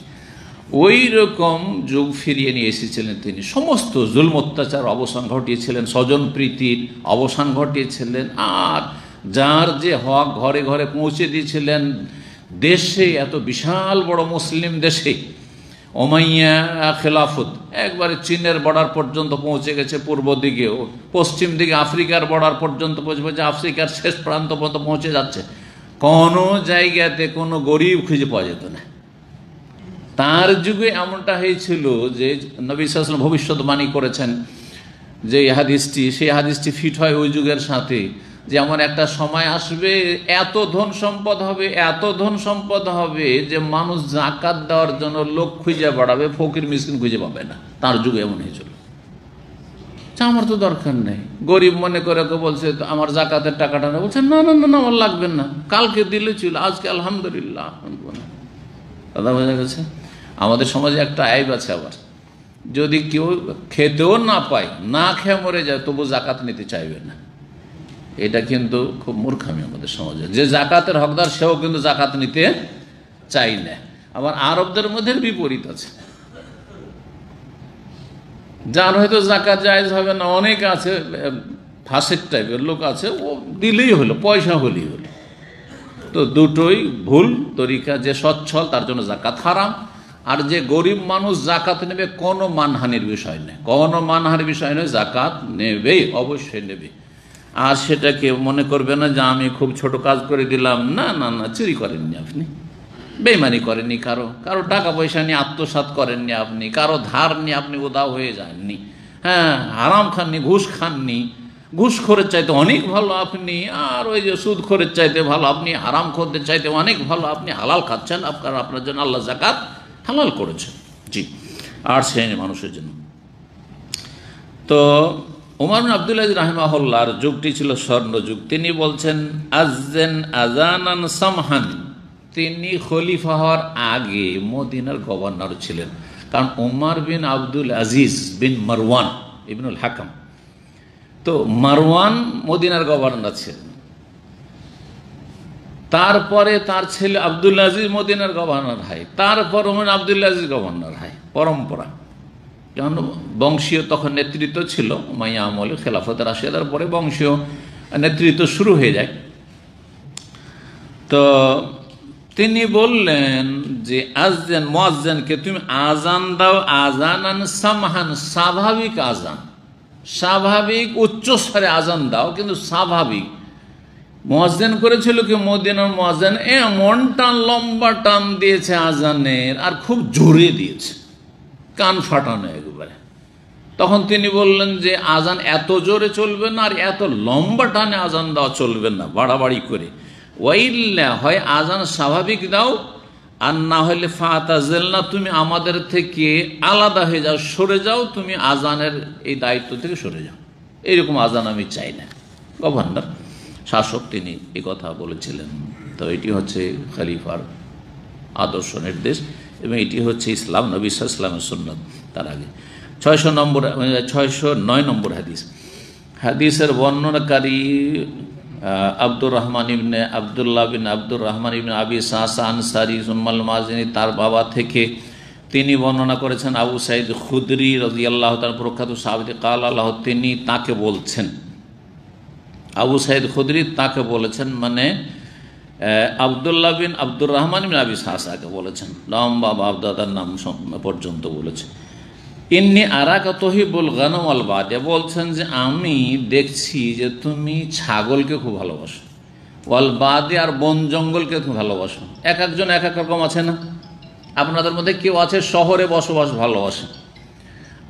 ওই রকম যুগ ফিরিয়ে নিয়ে এসেছিলেন তিনি। সমস্ত জুলম অত্যাচার অবসান ঘটিয়েছিলেন, স্বজন প্রীতির অবসান ঘটিয়েছিলেন, আর যার যে হক ঘরে ঘরে পৌঁছে দিয়েছিলেন। দেশে, এত বিশাল বড় মুসলিম দেশে ওমাইয়া খেলাফত একবারে চীনের বর্ডার পর্যন্ত পৌঁছে গেছে, পূর্ব দিকেও, পশ্চিম দিকে আফ্রিকার বর্ডার পর্যন্ত পৌঁছে, আফ্রিকার শেষ প্রান্ত পর্যন্ত পৌঁছে যাচ্ছে। কোনো জায়গাতে কোনো গরিব খুঁজে পাওয়া যেত না। তার যুগে এমনটা হয়েছিল যে নবী সাল্লাল্লাহু আলাইহি ওয়াসাল্লাম ভবিষ্যৎবাণী করেছেন যে হাদিসটি, সেই হাদিসটি ফিট হয় ওই যুগের সাথে, যে এমন একটা সময় আসবে, এত ধন সম্পদ হবে, এত ধন সম্পদ হবে যে মানুষ জাকাত দেওয়ার জন্য লোক খুঁজে বেড়াবে, ফকির মিসকিন খুঁজে পাবে না। তার যুগে এমন হয়েছিল। আমার তো দরকার নেই, গরিব মনে করে বলছে আমার জাকাতের টাকাটা না, বলছে না না না আমার লাগবে না, কালকে দিলে ছিল, আজকে আলহামদুলিল্লাহ। দাদা বোঝা গেছে? আমাদের সমাজে একটা আইব আছে আবার, যদি কেউ খেতেও না পায়, না খেয়ে মরে যায়, তবু জাকাত নিতে চাইবে না। এটা কিন্তু খুব মূর্খামি আমাদের সমাজে। যে জাকাতের হকদার সেও কিন্তু জাকাত নিতে চাই না। আবার আরবদের মধ্যে বিপরীত আছে, যার হয়তো জাকাত জায়েজ হবে না, অনেক আছে ফাসেক টাইপের লোক আছে, ও দিলেই হলো, পয়সা হলেই হলো। তো দুটোই ভুল তরিকা। যে সচ্ছল তার জন্য জাকাত হারাম, আর যে গরিব মানুষ জাকাত নেবে কোনো মানহানির বিষয় নেই, কোনো মানহানির বিষয় নয়, জাকাত নেবেই, অবশ্যই নেবে। আর সেটাকে মনে করবে না যে আমি খুব ছোট কাজ করে দিলাম। না না না, চুরি করেননি আপনি, বেইমানি করেননি, কারো টাকা পয়সা নিয়ে আত্মসাৎ করেননি আপনি, কারো ধার নিয়ে আপনি উদাও হয়ে যাননি, হ্যাঁ হারাম খাননি, ঘুষ খাননি। ঘুষখোরের চাইতে অনেক ভালো আপনি, আর ওই যে সুদখোরের চাইতে ভালো আপনি, হারাম খোরদের চাইতে অনেক ভালো আপনি হালাল খাচ্ছেন, আপনার জন্য আল্লাহ জাকাত হালাল করেছেন। জি, আর শ্রেণীর মানুষের জন্য। তো ওমর বিন আব্দুল আজিজ রাহিমাহুল্লাহর যুগটি ছিল স্বর্ণ যুগ। তিনি বলছেন আযযান আযানান সামহান, তিনি খলিফা হওয়ার আগে মদিনার গভর্নর ছিলেন। কারণ ওমর বিন আব্দুল আজিজ বিন মারওয়ান ইবনুল হাকাম, তো মারওয়ান মদিনার গভর্নর ছিলেন। তারপরে তার ছেলে আব্দুল আজিজ মদিনার গভর্নর হয়, তারপর আব্দুল আজিজ গভর্নর হয়, পরম্পরা। যেমন বংশীয় তখন নেতৃত্ব ছিল উমাইয়া আমলে, খেলাফত রাশিদার পরে বংশীয় নেতৃত্ব শুরু হয়ে যায়। তো তিনি বললেন যে আজান মুয়াজ্জিনকে তুমি আজান দাও, আজানান সামহান, স্বাভাবিক আজান, স্বাভাবিক উচ্চস্বরে আজান দাও, কিন্তু স্বাভাবিক। মুয়াজ্জিন করেছিল কি মদিনার মুয়াজ্জিন এমন টান, লম্বা টান দিয়েছে আজানের, আর খুব জোরে দিয়েছে, কান ফাটানো একবারে। তখন তিনি বললেন যে আজান এত জোরে চলবে না, আর এত লম্বা টানে আজান দেওয়া চলবে না, বাড়াবাড়ি করে। ওয়াইল্লা, হয় আজান স্বাভাবিক দাও, আর না হলে ফাতাজিলনা, তুমি আমাদের থেকে আলাদা হয়ে যাও, সরে যাও, তুমি আজানের এই দায়িত্ব থেকে সরে যাও, এইরকম আজান আমি চাই না। গভর্নর, শাসক, তিনি এই কথা বলেছিলেন। তো এটি হচ্ছে খলিফার আদর্শ নির্দেশ, এবং এটি হচ্ছে ইসলাম, নবী সাল্লাল্লাহু আলাইহি ওয়াসাল্লামের সুন্নাত। তার আগে 609 নম্বর হাদিস। হাদিসের বর্ণনাকারী আব্দুর রহমান ইবনে আবদুল্লাহ বিন আব্দুর রহমান ইবনে আবি সাসা আনসারী সুম্মাল মাজিনী, তার বাবা থেকে তিনি বর্ণনা করেছেন আবু সাঈদ খুদরি রাদিয়াল্লাহু তাআলা, প্রখ্যাত সাহাবী, কাল আল্লাহ, তিনি তাকে বলছেন, আবু সাঈদ খুদরি তাকে বলেছেন, মানে আবদুল্লাহ বিন আব্দুর রহমান বিন আবি সাসাকে বলেছেন, লম্বা বাপ দাদার নাম পর্যন্ত বলেছে। ইন্নি আরাকা তুহিব্বুল গানাম ওয়াল বাদিয়া, বলছেন যে আমি দেখছি যে তুমি ছাগলকে খুব ভালোবাসো, ওয়াল বাদিয়া, আর বন জঙ্গলকে খুব ভালোবাসো। এক একজন এক এক রকম আছে না? আপনাদের মধ্যে কেউ আছে শহরে বসবাস ভালোবাসে,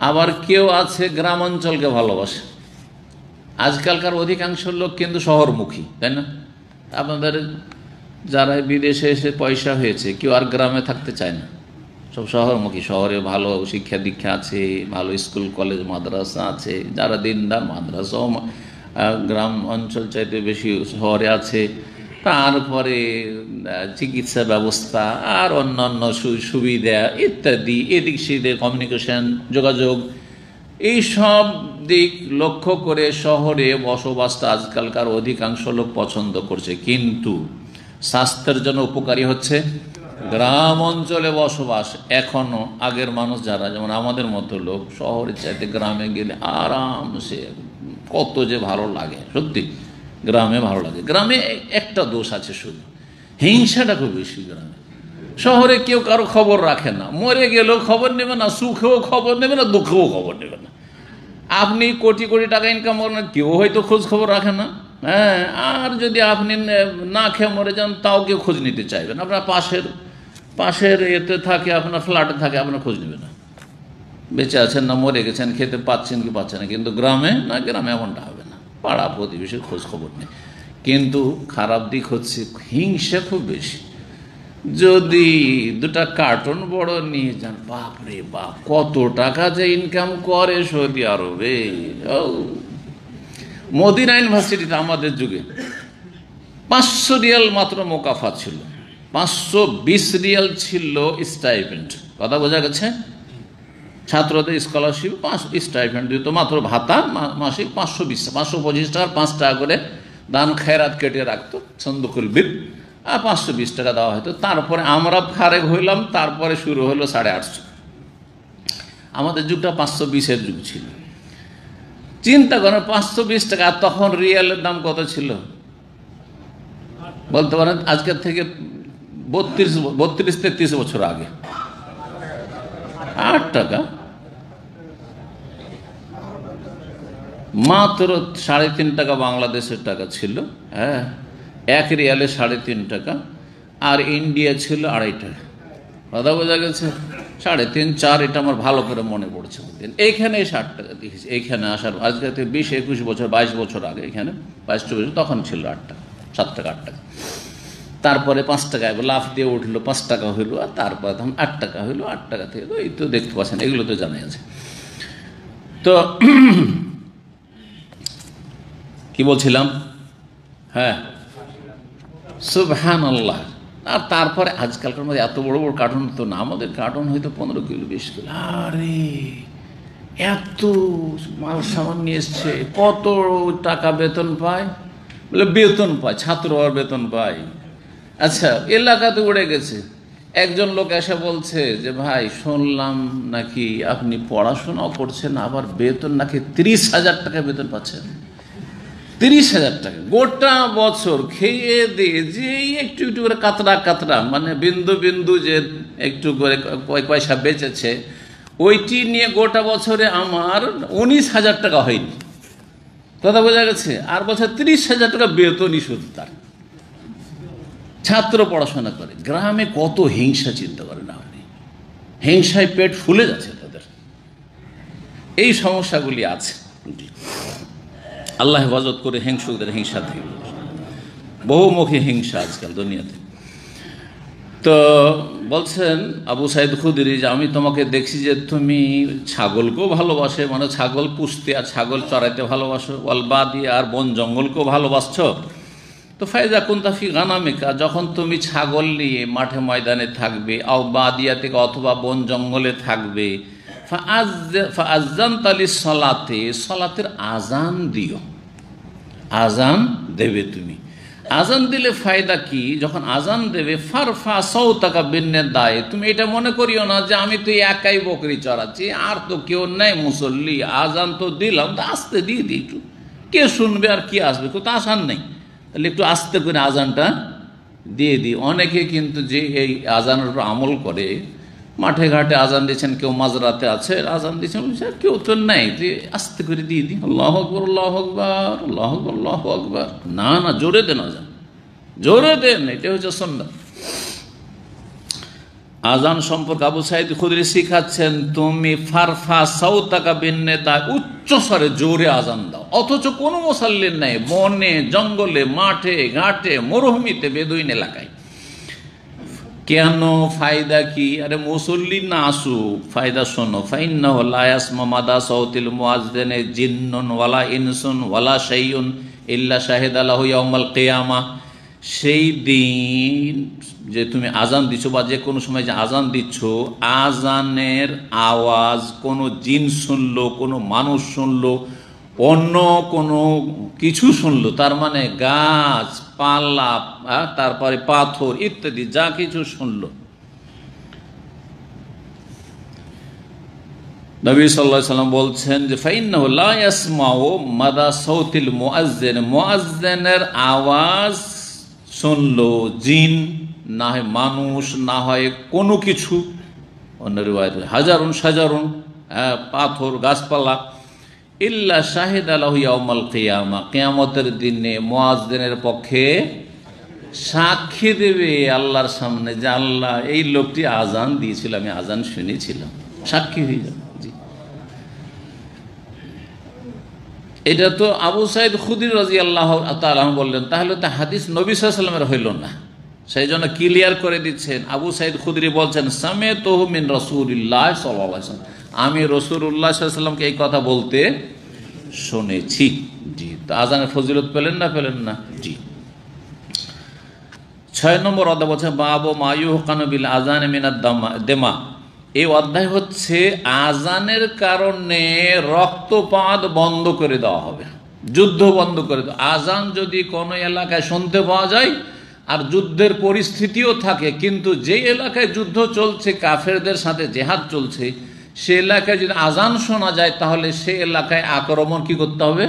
আবার কেউ আছে গ্রাম অঞ্চলকে ভালোবাসে। আজকালকার অধিকাংশ লোক কিন্তু শহরমুখী, তাই না? আপনাদের যারা বিদেশে এসে পয়সা হয়েছে, কেউ আর গ্রামে থাকতে চায় না, সব শহরমুখী। শহরে ভালো শিক্ষা দীক্ষা আছে, ভালো স্কুল কলেজ মাদ্রাসা আছে, যারা দিনদার মাদ্রাসাও গ্রাম অঞ্চল চাইতে বেশি শহরে আছে। তারপরে চিকিৎসা ব্যবস্থা আর অন্যান্য সুবিধা ইত্যাদি, এদিক সেদিক কমিউনিকেশন, যোগাযোগ, এই সব দিক লক্ষ্য করে শহরে বসবাসটা আজকালকার অধিকাংশ লোক পছন্দ করছে। কিন্তু স্বাস্থ্যের জন্য উপকারী হচ্ছে গ্রাম অঞ্চলে বসবাস। এখনো আগের মানুষ যারা, যেমন আমাদের মতো লোক, শহরে চাইতে গ্রামে গেলে আরামসে কত যে ভালো লাগে, সত্যি গ্রামে ভালো লাগে। গ্রামে একটা দোষ আছে, শুধু হিংসাটা খুব বেশি গ্রামে। শহরে কেউ কারো খবর রাখে না, মরে গেলেও খবর নেবে না, সুখেও খবর নেবে না, দুঃখেও খবর নেবে না। আপনি কোটি কোটি টাকা ইনকাম করেন, কেউ হয়তো খোঁজ খবর রাখে না। হ্যাঁ, আর যদি আপনি না খেয়ে মরে যান, তাও কেউ খোঁজ নিতে চাইবেন। আপনার পাশের এতে থাকে, আপনার ফ্ল্যাটে থাকে, আপনার খোঁজ নেবে না, বেঁচে আছেন না মরে গেছেন, খেতে পাচ্ছেন কি পাচ্ছেন না। কিন্তু গ্রামে না, গ্রামে এমনটা হবে না, পাড়া প্রতিবেশীর খোঁজ খবর নেই। কিন্তু খারাপ দিক হচ্ছে হিংসা খুব বেশি। যদি দুটা কার্টুন বড় নিয়ে যান, বাপ রে বাপ, কত টাকা যে ইনকাম করে সৌদি আরবে। মদিনা ইউনিভার্সিটিতে আমাদের যুগে 500 রিয়াল মাত্র মোকাফা ছিল, 520 রিয়াল ছিল স্টাইপেন্ড। কথা বোঝা গেছে? ছাত্রদের স্কলারশিপ, স্টাইপেন্ড দিত, মাত্র ভাতা মাসিক 525 টাকার 5 টাকা করে দান খেরাত কেটে রাখতো সন্দুকুল বিল, আর 520 টাকা দেওয়া হতো। তারপরে আমরা ফারেক হইলাম, তারপরে শুরু হলো 850। আমাদের যুগটা 520-এর যুগ ছিল। চিন্তা করেন, 520 টাকা। তখন রিয়ালের দাম কত ছিল বলতে পারেন? আজকের থেকে 32-33 বছর আগে 8 টাকা, মাত্র 3.5 টাকা বাংলাদেশের টাকা ছিল। হ্যাঁ, 1 রিয়ালে 3.5 টাকা, আর ইন্ডিয়া ছিল 2.5 টাকা। কথা বোঝা গেছে? 3.5, 4, এটা আমার ভালো করে মনে পড়ছে। এইখানে 60 টাকা দেখেছি, এইখানে আসার আজকে থেকে 20-21 বছর, 22 বছর আগে, এখানে 22-24, তখন ছিল 8 টাকা, 7 টাকা, 8 টাকা। তারপরে 5 টাকা লাফ দিয়ে উঠলো, 5 টাকা হইলো, আর তারপরে তখন 8 টাকা হইলো, 8 টাকা থেকে তো এই তো দেখতে পাচ্ছেন, এগুলো তো জানাই আছে। তো কি বলছিলাম? হ্যাঁ, সুবহানাল্লাহ। আর তারপরে আজকালকার মধ্যে এত বড় বড় কার্টুন তো না, আমাদের কার্টুন হয়তো 15 কিলো 20 কিলো। আরে এত মাল সামান নিয়ে এসছে, কত টাকা বেতন পায়? বলে বেতন পায়, ছাত্র আর বেতন পায়। আচ্ছা, এলাকাতে উড়ে গেছে। একজন লোক এসে বলছে যে ভাই শুনলাম নাকি আপনি পড়াশোনাও করছেন, আবার বেতন নাকি 30,000 টাকা বেতন পাচ্ছেন। 30,000 টাকা গোটা বছর খেয়ে দিয়ে যে একটু একটু করে কাতরা কাতরা, মানে বিন্দু বিন্দু যে একটু করে পয়সা বেঁচেছে, ওইটি নিয়ে গোটা বছরে আমার 19,000 টাকা হয়নি। কথা বোঝা গেছে? আর বছর 30,000 টাকা বেতনই শুধু তার। ছাত্র পড়াশোনা করে, গ্রামে কত হিংসা চিন্তা করেন আপনি। হিংসায় পেট ফুলে যাচ্ছে তাদের। এই সমস্যাগুলি আছে। আল্লাহ হেফাজত করে হিংসুকদের হিংসা থেকে। বহুমুখী হিংসা আজকাল দুনিয়াতে। তো বলছেন আবু সাইদ খুদরি যে আমি তোমাকে দেখছি যে তুমি ছাগলকেও ভালোবাসে, মানে ছাগল পুষতে আর ছাগল চড়াইতে ভালোবাসো, ওয়ালবাদি আর বন জঙ্গলকেও ভালোবাসছো। তো ফায়জা কুন্তাফি গানামিকা, যখন তুমি ছাগল নিয়ে মাঠে ময়দানে থাকবে, আও বাদিয়া থেকে অথবা বন জঙ্গলে থাকবে, ফাআযান তালি সলাতে, সলাতের আজান দিও, আজান দেবে তুমি। আজান দিলে ফায়দা কি? যখন আজান দেবে ফারফা সাওতাকা বিন্নিদায়ে, তুমি এটা মনে করিও না যে আমি তো একাই বকরি চড়াচ্ছি, আর তো কেউ নেই মুসল্লি, আজান তো দিলাম, তো আস্তে দিয়ে দিই একটু, কে শুনবে আর কি আসবে, কেউ তো আসান নেই, তাহলে একটু আস্তে করে আজানটা দিয়ে দিই। অনেকে কিন্তু যে এই আজানের উপর আমল করে, মাঠে ঘাটে আজান দিচ্ছেন, কেউ মাঝরাতে আছে আজান দিচ্ছেন, কেউ তো নেই, যে আস্তে করে দিয়ে দিই, আল্লাহু আকবার আল্লাহু আকবার আল্লাহু আকবার আল্লাহু আকবার। না না, জোরে দেন আজান, জোরে দেন, এটা হচ্ছে সুন্নাত। আজান সম্পর্কে আবু সাইদ খুদরি শিখাচ্ছেন, তুমি ফারফা সাওতাকা বিন্নিদা, উচ্চ স্বরে জোরে আজান দাও। অথচ কোনো মুসাল্লির নাই, বনে জঙ্গলে মাঠে ঘাটে মরুভূমিতে বেদুইন এলাকায়। কেন? ফায়দা কি? আরে মুসল্লি না আসুক, ফায়দা শোনো। ফাইন্নাহু লা ইয়াসমা মাদা সাওতিল মুয়াজ্জিনি জিন্নুন ওয়ালা ইনসুন ওয়ালা শাইউন ইল্লা শাহিদা লাহু ইয়াউমাল কিয়ামাহ। সেই দিন যে তুমি আজান দিচ্ছ, বা যে কোনো সময় যে আজান দিচ্ছ, আজানের আওয়াজ কোনো জিন শুনলো, কোনো মানুষ শুনলো, অন্য কোনো কিছু শুনলো, তার মানে গাছ পাল্লা, তারপরে পাথর ইত্যাদি যা কিছু শুনলো, নবী সাল্লাল্লাহু আলাইহি ওয়াসাল্লাম বলছেন যে ফাইন্নাহু লা ইয়াসমাউ মাদা সাওতিল মুয়াজ্জিন, মুয়াজ্জিনের আওয়াজ শুনলো জিন, না হয় মানুষ, না হয় কোনো কিছু, অন্য রিওয়ায়াতে হাজারুন সাজারুন, পাথর গাছপালা, ইল্লা শাহিদা লাহু ইয়াউমাল কিয়ামা, কিয়ামতের দিনে মুয়াজ্জিনের পক্ষে সাক্ষী দেবে আল্লাহর সামনে যে আল্লাহ এই লোকটি আজান দিয়েছিল, আমি আজান শুনেছিলাম, সাক্ষী হয়ে যাবে। জি, এটা তো আবু সাইদ খুদরি রাদিয়াল্লাহু তাআলা বললেন, তাহলে তো হাদিস নবী সাল্লাল্লাহু আলাইহি ওয়াসাল্লামের হইল না। সেই জন্য ক্লিয়ার করে দিচ্ছেন, আবু সাইদ খুদরি বলছেন সামিতুহু মিন রাসূলিল্লাহ সাল্লাল্লাহু আলাইহি ওয়াসাল্লাম, আমি রাসূলুল্লাহ সাল্লাল্লাহু আলাইহি ওয়াসাল্লামকে এই কথা বলতে শুনেছি। জি, তো আজানের ফজিলত পেলেন না পেলেন না? জি। 6 নম্বর অধ্যায় বলছে বাবু মা ইউহকানু বিল আযানি মিনাদ দামা। এই অধ্যায় হচ্ছে আজানের কারণে রক্তপাত বন্ধ করে দেওয়া হবে, যুদ্ধ বন্ধ করে দেওয়া। আজান যদি কোনো এলাকায় শুনতে পাওয়া যায় আর যুদ্ধের পরিস্থিতিও থাকে, কিন্তু যে এলাকায় যুদ্ধ চলছে, কাফেরদের সাথে জেহাদ চলছে, সে এলাকায় যদি আজান শোনা যায়, তাহলে সে এলাকায় আক্রমণ কি করতে হবে?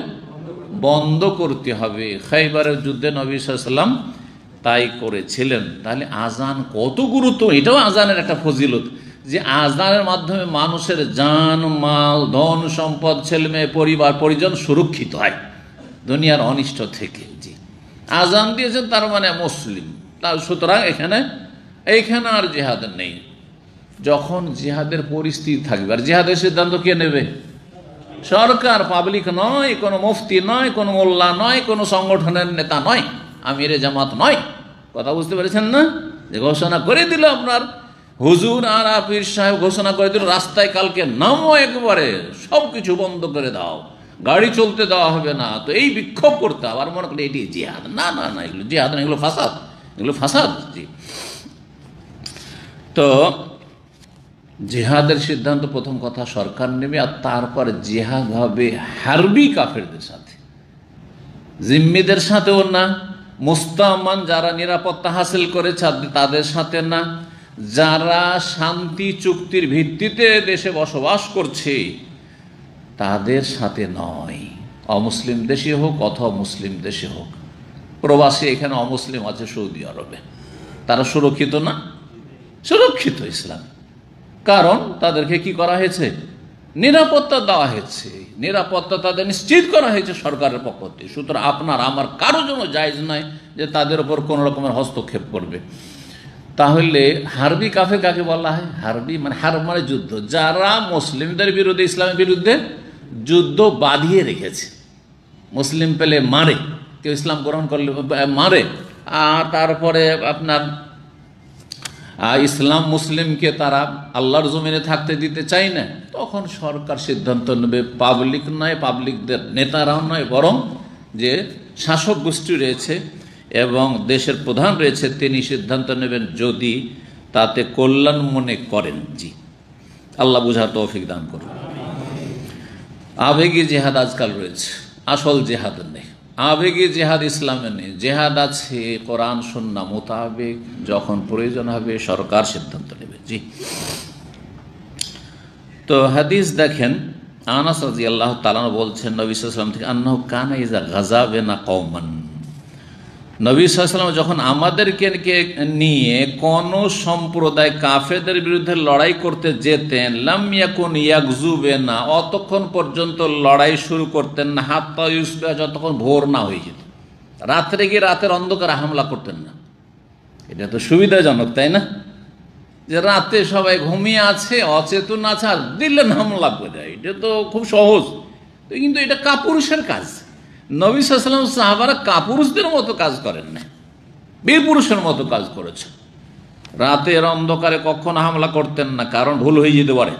বন্ধ করতে হবে। খাইবারের যুদ্ধে নবী সাল্লাল্লাহু আলাইহি ওয়াসাল্লাম তাই করেছিলেন। তাহলে আজান কত গুরুত্ব, এটাও আজানের একটা ফজিলত, যে আজানের মাধ্যমে মানুষের জান মাল ধন সম্পদ ছেলে মেয়ে পরিবার পরিজন সুরক্ষিত হয় দুনিয়ার অনিষ্ট থেকে। জি, আজান দিয়েছেন তার মানে মুসলিম, তার সুতরাং এইখানে আর জিহাদ নেই। যখন জিহাদের পরিস্থিতি থাকবে, আর জিহাদের সিদ্ধান্ত কে নেবে? সরকার, পাবলিক নয়, কোনো মুফতি নয়, কোনো মোল্লা নয়, কোনো সংগঠনের নেতা নয়, আমিরে জামাত নয়। কথা বুঝতে পেরেছেন না? যে ঘোষণা করে দিল আপনার হুজুর আর পীর সাহেব, ঘোষণা করে দিল রাস্তায় কালকে নামো, একবারে সব কিছু বন্ধ করে দাও, গাড়ি চলতে দেওয়া হবে না, তো এই বিক্ষোভ করতে হবে, আর মনে করি এটি জিহাদ। না না না, এগুলো জিহাদ না, এগুলো ফাসাদ, এগুলো ফাসাদ। জি, তো জিহাদের সিদ্ধান্ত প্রথম কথা সরকার নেবে, আর তারপর জিহাদ হবে হারবি কাফেরদের সাথে, জিম্মিদের সাথেও না, মুস্তামান যারা নিরাপত্তা হাসিল করেছে তাদের সাথে না, যারা শান্তি চুক্তির ভিত্তিতে দেশে বসবাস করছে তাদের সাথে নয়। অমুসলিম দেশে হোক অথবা মুসলিম দেশে হোক, প্রবাসী এখানে অমুসলিম আছে সৌদি আরবে, তারা সুরক্ষিত না? সুরক্ষিত ইসলাম, কারণ তাদেরকে কি করা হয়েছে? নিরাপত্তা দেওয়া হয়েছে, নিরাপত্তা তাদের নিশ্চিত করা হয়েছে সরকারের পক্ষ থেকে। সুতরাং আপনার আমার কারো জন্য জায়েজ নয় যে তাদের উপর কোনো রকমের হস্তক্ষেপ করবে। তাহলে হারবি কাফের কাকে বলা হয়? হারবি মানে হার মানে যুদ্ধ, যারা মুসলিমদের বিরুদ্ধে, ইসলামের বিরুদ্ধে যুদ্ধ বাঁধিয়ে রেখেছে। মুসলিম পেলে মারে, কেউ ইসলাম গ্রহণ করলে মারে, আর তারপরে আপনার ইসলাম মুসলিমকে তারা আল্লাহর জমিনে থাকতে দিতে চায় না, তখন সরকার সিদ্ধান্ত নেবে। পাবলিক নয়, পাবলিকদের নেতারাও নয়, বরং যে শাসক গোষ্ঠী রয়েছে এবং দেশের প্রধান রয়েছে তিনি সিদ্ধান্ত নেবেন, যদি তাতে কল্যাণ মনে করেন। জি, আল্লাহ বুঝার তৌফিক দান করুন। আবেগী জেহাদ আজকাল রয়েছে, আসল জেহাদ নেই। আবেগী জেহাদ ইসলামে নেই। জেহাদ আছে কোরআন সুন্নাহ মোতাবেক, যখন প্রয়োজন হবে সরকার সিদ্ধান্ত নেবে। জি, তো হাদিস দেখেন, আনাস রাদিয়াল্লাহু তাআলা বলছেন নবী সাল্লাল্লাহু আলাইহি ওয়াসাল্লাম থেকে, আন্নাহু কানা ইযা গাযা বিনা কওমান, নবী সাল্লাল্লাহু আলাইহি ওয়াসাল্লাম যখন আমাদেরকে নিয়ে কোন সম্প্রদায় কাফেরদের বিরুদ্ধে লড়াই করতে যেতেন, লাম ইয়াকুন ইয়াগযু বিনা, অতক্ষণ পর্যন্ত লড়াই শুরু করতেন না, হাত্তা ইউসবিহা, যতক্ষণ ভোর না হয়ে যেত। রাত্রে গিয়ে রাতের অন্ধকারে হামলা করতেন না। এটা তো সুবিধাজনক, তাই না? যে রাতে সবাই ঘুমিয়ে আছে, অচেতন আছে, আর দিলেন হামলা করে, এটা তো খুব সহজ। কিন্তু এটা কাপুরুষের কাজ। নবী সাল্লাল্লাহু আলাইহি ওয়াসাল্লাম সাহাবারা কাপুরুষদের মতো কাজ করেন না, বীর পুরুষের মতো কাজ করেছে। রাতের অন্ধকারে কখনো হামলা করতেন না, কারণ ভুল হয়ে যেতে পারে,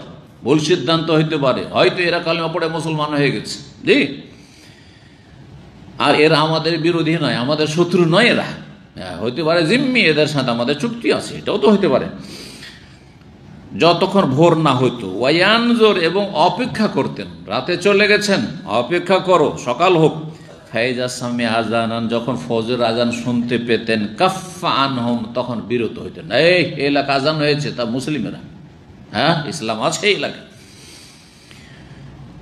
ভুল সিদ্ধান্ত হইতে পারে, হয়তো এরা কালেমা পড়ে মুসলমান হয়ে গেছে। জি, আর এরা আমাদের বিরোধী নয়, আমাদের শত্রু নয়, এরা হইতে পারে জিম্মি, এদের সাথে আমাদের চুক্তি আছে, এটাও তো হইতে পারে। যতক্ষণ ভোর না হইতো, ওয়ায়ানজুর, এবং অপেক্ষা করতেন, রাতে চলে গেছেন, অপেক্ষা করো সকাল হোক। ফাইজা সামি আজানান, যখন ফজর আজান শুনতে পেতেন, কাফফা আনহুম, তখন বিরত হইতেন। এই এলাকা আজান হয়েছে, তা মুসলিমেরা, হ্যাঁ ইসলাম আছে এই এলাকা।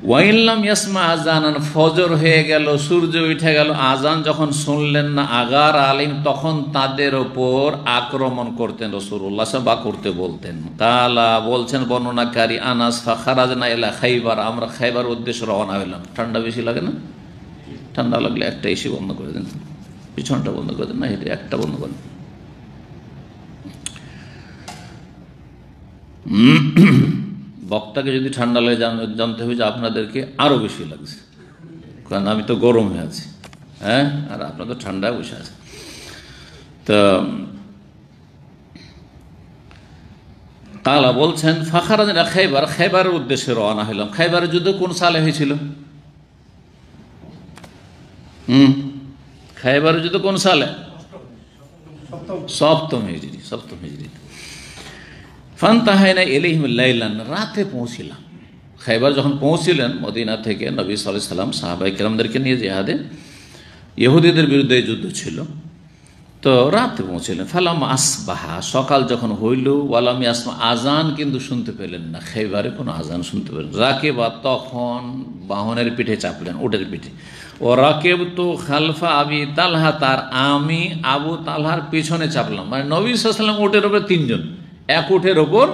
ওয়াইল্লাম ইয়াসমা আজানান, ফজর হয়ে গেল, সূর্য উঠে গেল, আজান যখন শুনলেন না, আগার আলিম, তখন তাদের ওপর আক্রমণ করতেন রাসূলুল্লাহ সাল্লাল্লাহু আলাইহি ওয়াসাল্লাম, বা করতে বলতেন। কালা, বলছেন বর্ণনাকারী, আনাস, ফাখারাজনা ইলা খাইবার, আমরা খাইবার উদ্দেশ্যে রওনা হইলাম। ঠান্ডা বেশি লাগে না? ঠান্ডা লাগলে একটা এসি বন্ধ করে দেন, পিছনটা বন্ধ করে দেন, না এটা একটা বন্ধ করেন। বক্তাকে যদি ঠান্ডা লাগে জানতে হবে যে আপনাদেরকে আরো বেশি লাগছে, কারণ আমি তো গরম হয়ে আছি, হ্যাঁ, আর আপনার তো ঠান্ডায় বসে আছে। তো কালা বলছেন, ফাখারাজনা খাইবার, খাইবারের উদ্দেশ্যে রওনা হইলাম। খাইবারের যুদ্ধ কোন সালে হয়েছিল? খাইবারের যুদ্ধ কোন সালে? সপ্তম হিজরি, সপ্তম হিজরি। ফান্তাহাইনা ইলাইহিম লাইলান, রাতে পৌঁছিলাম। খাইবার যখন পৌঁছিলেন মদিনা থেকে, নবী সাল্লাল্লাহু আলাইহি ওয়াসাল্লাম সাহাবায়ে কেরামদেরকে নিয়ে জিহাদে, ইহুদিদের বিরুদ্ধে যুদ্ধ ছিল, তো রাতে পৌঁছিলেন। ফালাম আসবাহা, সকাল যখন হইল, ওয়ালাম ইয়াসমা, আজান কিন্তু শুনতে পেলেন না, খাইবারে কোনো আজান শুনতে পেলেন। রাকেবা, তখন বাহনের পিঠে চাপলেন, উটের পিঠে। ও রাকেব তো খালফা আবি তালহা, তার আমি আবু তালহার পিছনে চাপলাম। মানে নবী সাল্লাল্লাহু আলাইহি ওয়াসাল্লাম উটের উপরে তিনজন, এক উটের ওপর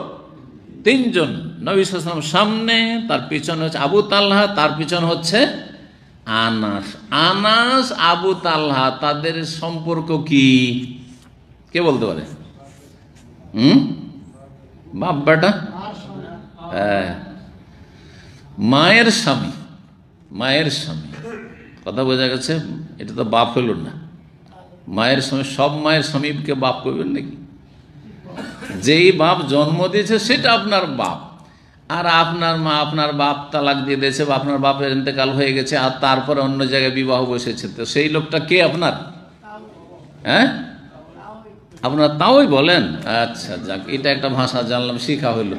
তিনজন, নবী সাল্লাল্লাহু আলাইহি ওয়াসাল্লাম সামনে, তার পিছনে হচ্ছে আবু তালহা, তার পিছনে হচ্ছে আনাস। আনাস, আবু তালহা, তাদের সম্পর্ক কি? কে বলতে পারে? বাপ বেটা, হ্যাঁ, মায়ের স্বামী, মায়ের স্বামী, কথা বোঝা গেছে? এটা তো বাপ হইল না, মায়ের স্বামী। সব মায়ের স্বামীকে বাপ করবেন নাকি? যেই বাপ জন্ম দিয়েছে সেটা আপনার বাপ, আর আপনার মা, আপনার বাপ তালাক দিয়ে দিয়েছে, বা আপনার বাপের ইন্তেকাল হয়ে গেছে, আর তারপরে অন্য জায়গায় বিবাহ বসেছে, তো সেই লোকটা কে আপনার? হ্যাঁ, আপনার তাওই বলেন। আচ্ছা, যাক, এটা একটা ভাষা জানলাম, শিখা হইল।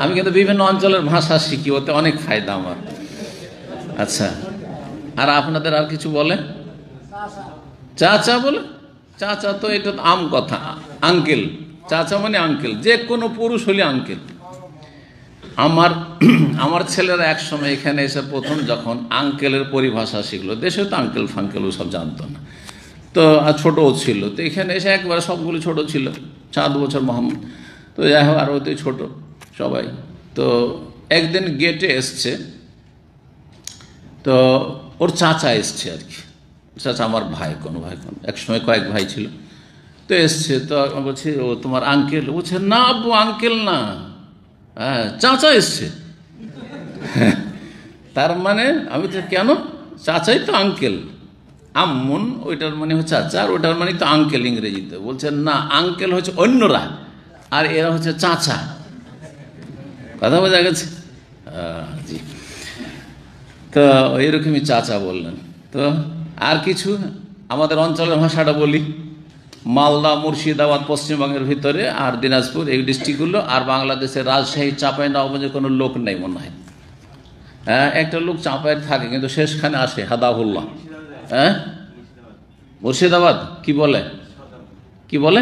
আমি কিন্তু বিভিন্ন অঞ্চলের ভাষা শিখি, ওতে অনেক ফায়দা আমার। আচ্ছা, আর আপনাদের আর কিছু বলে? চাচা বলে? চাচা তো এটা আম কথা, আঙ্কেল, চাচা মানে আঙ্কেল, যে কোনো পুরুষ হলে আঙ্কেল। আমার আমার ছেলেরা এক সময় এখানে এসে প্রথম যখন আঙ্কেলের পরিভাষা শিখলো, দেশে তো আঙ্কেল ফাঙ্কেল সব জানতো না, তো আর ছোটও ছিল, তো এখানে এসে একবারে সবগুলো ছোট ছিল, 7 বছর মোহাম্মদ, তো যাই হোক আরও তো ছোট সবাই। তো একদিন গেটে এসছে, তো ওর চাচা এসছে আর কি, চাচা আমার ভাই, কোনো একসময় কয়েক ভাই ছিল, তো এসছে, তো বলছি ও তোমার আঙ্কেল? বলছে না আব্বু, আঙ্কেল না, হ্যাঁ চাচা এসছে। তার মানে আমি তো কেন, চাচাই তো আঙ্কেল, আম্মুন ওইটার মানে হচ্ছে চাচা, আর ওইটার মানে তো আঙ্কেল ইংরেজিতে। বলছে না, আঙ্কেল হচ্ছে অন্যরা, আর এরা হচ্ছে চাচা। কথা বোঝা গেছে? জি। তো এরকমই চাচা বললেন। তো আর কিছু আমাদের অঞ্চলের ভাষাটা বলি, মালদা, মুর্শিদাবাদ পশ্চিমবঙ্গের ভিতরে, আর দিনাজপুর, এই ডিস্ট্রিক্টগুলো, আর বাংলাদেশের রাজশাহী, চাঁপাইনবাবগঞ্জে কোনো লোক নেই মনে হয়। হ্যাঁ, একটা লোক চাঁপাইয়ের থাকে কিন্তু শেষখানে আসে হাদাহুল্লাহ। হ্যাঁ, মুর্শিদাবাদ কি বলে, কি বলে?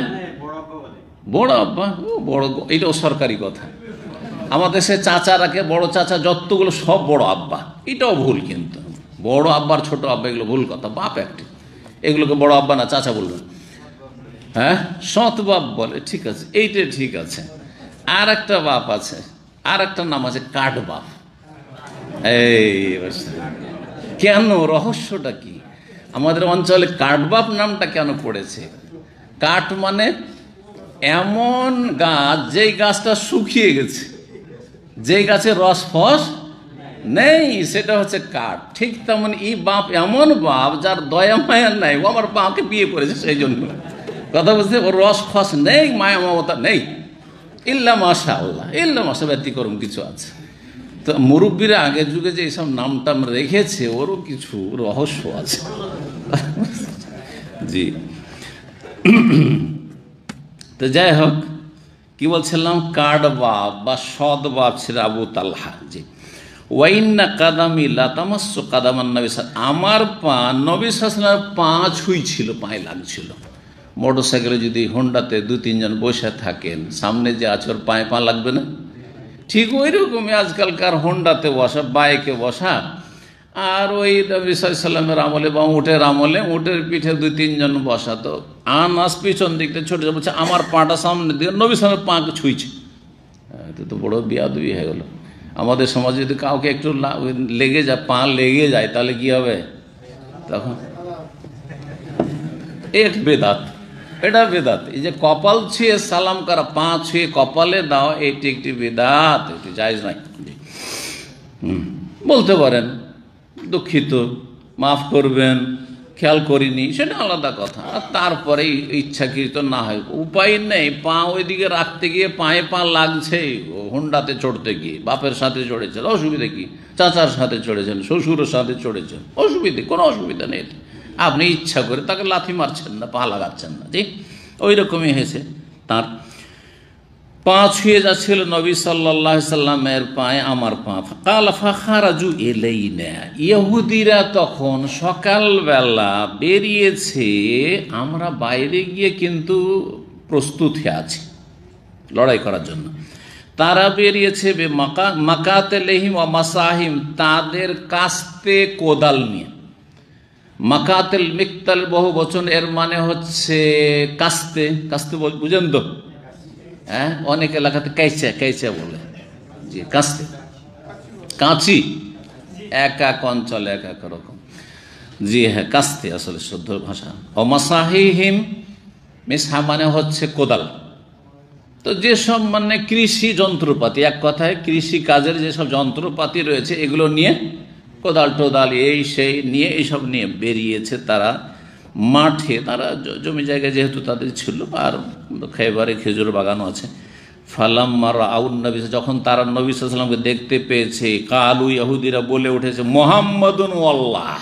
বড় আব্বা। ও বড়, এটাও সরকারি কথা। আমাদের দেশে চাচারাকে বড় চাচা, যতগুলো সব বড় আব্বা, এটাও ভুল। কিন্তু বড় আব্বার ছোট আব্বা এগুলো ভুল কথা, বাপ একটি, এগুলোকে বড় আব্বা না চাচা বলবেন। হ্যাঁ, সৎ বাপ বলে, ঠিক আছে, এইটা ঠিক আছে। আর একটা বাপ আছে, আর একটা নাম আছে কাঠ বাপ। এই কেন, রহস্যটা কি? আমাদের অঞ্চলে কাঠবাপ নামটা কেন পড়েছে? কাঠ মানে এমন গাছ, যেই গাছটা শুকিয়ে গেছে, যেই গাছের রস ফস নেই, সেটা হচ্ছে কাঠ। ঠিক তেমন এই বাপ এমন বাপ যার দয়া মায়া নাই, ও আমার বাপকে বিয়ে করেছে সেই জন্য। কথা বলছে, ওর রস ফস নেই, মায়া মমতা নেই, ইল্লা মাশা আল্লাহ, ইল্লা মাশা, ব্যতিক্রম কিছু আছে। তো মুরব্বীরা আগের যুগে যে এইসব নামটাম রেখেছে, ওরও কিছু রহস্য আছে। জি। তো যাই হোক, কি বলছিলাম, কাঠ বাপ বা সৎ বাপ ছিল আবু তালহা। জি। ওয়াইন্না কাদামি লাতামাস্সু কাদামান নবী, আমার পা নবী সাল্লাল্লাহু আলাইহি ওয়াসাল্লামের পা ছুঁইছিল, পায়ে লাগছিল। মোটর সাইকেলে যদি হোন্ডাতে 2-3 জন বসে থাকেন, সামনে যে আছে ওর পায়ে পা লাগবে না? ঠিক ওই রকমই আজকালকার হোন্ডাতে বসা, বাইকে বসা, আর ওই নবী সাল্লাল্লাহু আলাইহি ওয়াসাল্লামের আমলে বা উটের আমলে উটের পিঠে 2-3 জন বসা, তো আনাস পিছন দিকটা ছোট বলছে আমার পাটা সামনে দিয়ে নবী সাল্লাল্লাহু আলাইহি ওয়াসাল্লামের পাকে ছুঁইছে। এটা তো বড় বিয়াদবি হয়ে গেল। আমাদের সমাজে যদি কাউকে একটু লেগে যায়, পা লেগে যায়, তাহলে কি হবে তখন? এক বেদাত, এটা বেদাত। এই যে কপাল ছুঁয়ে সালাম করা, পা ছুঁয়ে কপালে দাও, এটি একটি বেদাত, এটি জায়েজ নাই। বলতে পারেন দুঃখিত, মাফ করবেন, খেয়াল করিনি, সেটা আলাদা কথা। আর তারপরে ইচ্ছাকৃত না হয়, উপায় নেই, পা ওইদিকে রাখতে গিয়ে পায়ে পা লাগছে, হোন্ডাতে চড়তে গিয়ে বাপের সাথে চড়েছেন, অসুবিধা কি? চাচার সাথে চড়েছেন, শ্বশুরের সাথে চড়েছেন, অসুবিধে, কোনো অসুবিধা নেই। আপনি ইচ্ছা করে তাকে লাথি মারছেন না, পা লাগাচ্ছেন না। ঠিক ওই রকমই হয়েছে, তার পা ছুঁয়ে যাচ্ছিল নবী সাল্লাল্লাহু আলাইহি সাল্লামের পায়ে আমার পা। কাল ফাখারাজু ইলাইনা, ইহুদিরা তখন সকালবেলা বেরিয়েছে, আমরা বাইরে গিয়ে কিন্তু প্রস্তুত হয়ে আছি লড়াই করার জন্য। তারা বেরিয়েছে মাকাতেলহিম ওয়া মাসাহিম, তাদের কাস্তে কোদাল নিয়ে। মাকাতেল মিকতাল বহু বচন, এর মানে হচ্ছে কাস্তে, কাস্তে বুঝেন তো? হ্যাঁ, অনেক এলাকাতে কাইচা, কাইচা বলে। জি, কাস্তে, কাঁচি, এক এক অঞ্চলে এক এক রকম। জি হ্যাঁ, কাস্তে আসলে শুদ্ধ ভাষা। অমাসাহিহিম, মিসহা মানে হচ্ছে কোদাল। তো যেসব মানে কৃষি যন্ত্রপাতি, এক কথায় কৃষি কাজের যেসব যন্ত্রপাতি রয়েছে, এগুলো নিয়ে, কোদাল টোদাল এই সেই নিয়ে, এইসব নিয়ে বেরিয়েছে তারা মাঠে। তারা জমি জায়গায় যেহেতু তাদের ছিল, আর খেবারে খেজুর বাগানও আছে। ফালাম্মা রাআউন নবী, যখন তারা নবী সাল্লাল্লাহু আলাইহি ওয়াসাল্লামকে দেখতে পেয়েছে, কালু, ইহুদিরা বলে উঠেছে, মুহাম্মাদুন ওয়াল্লাহ,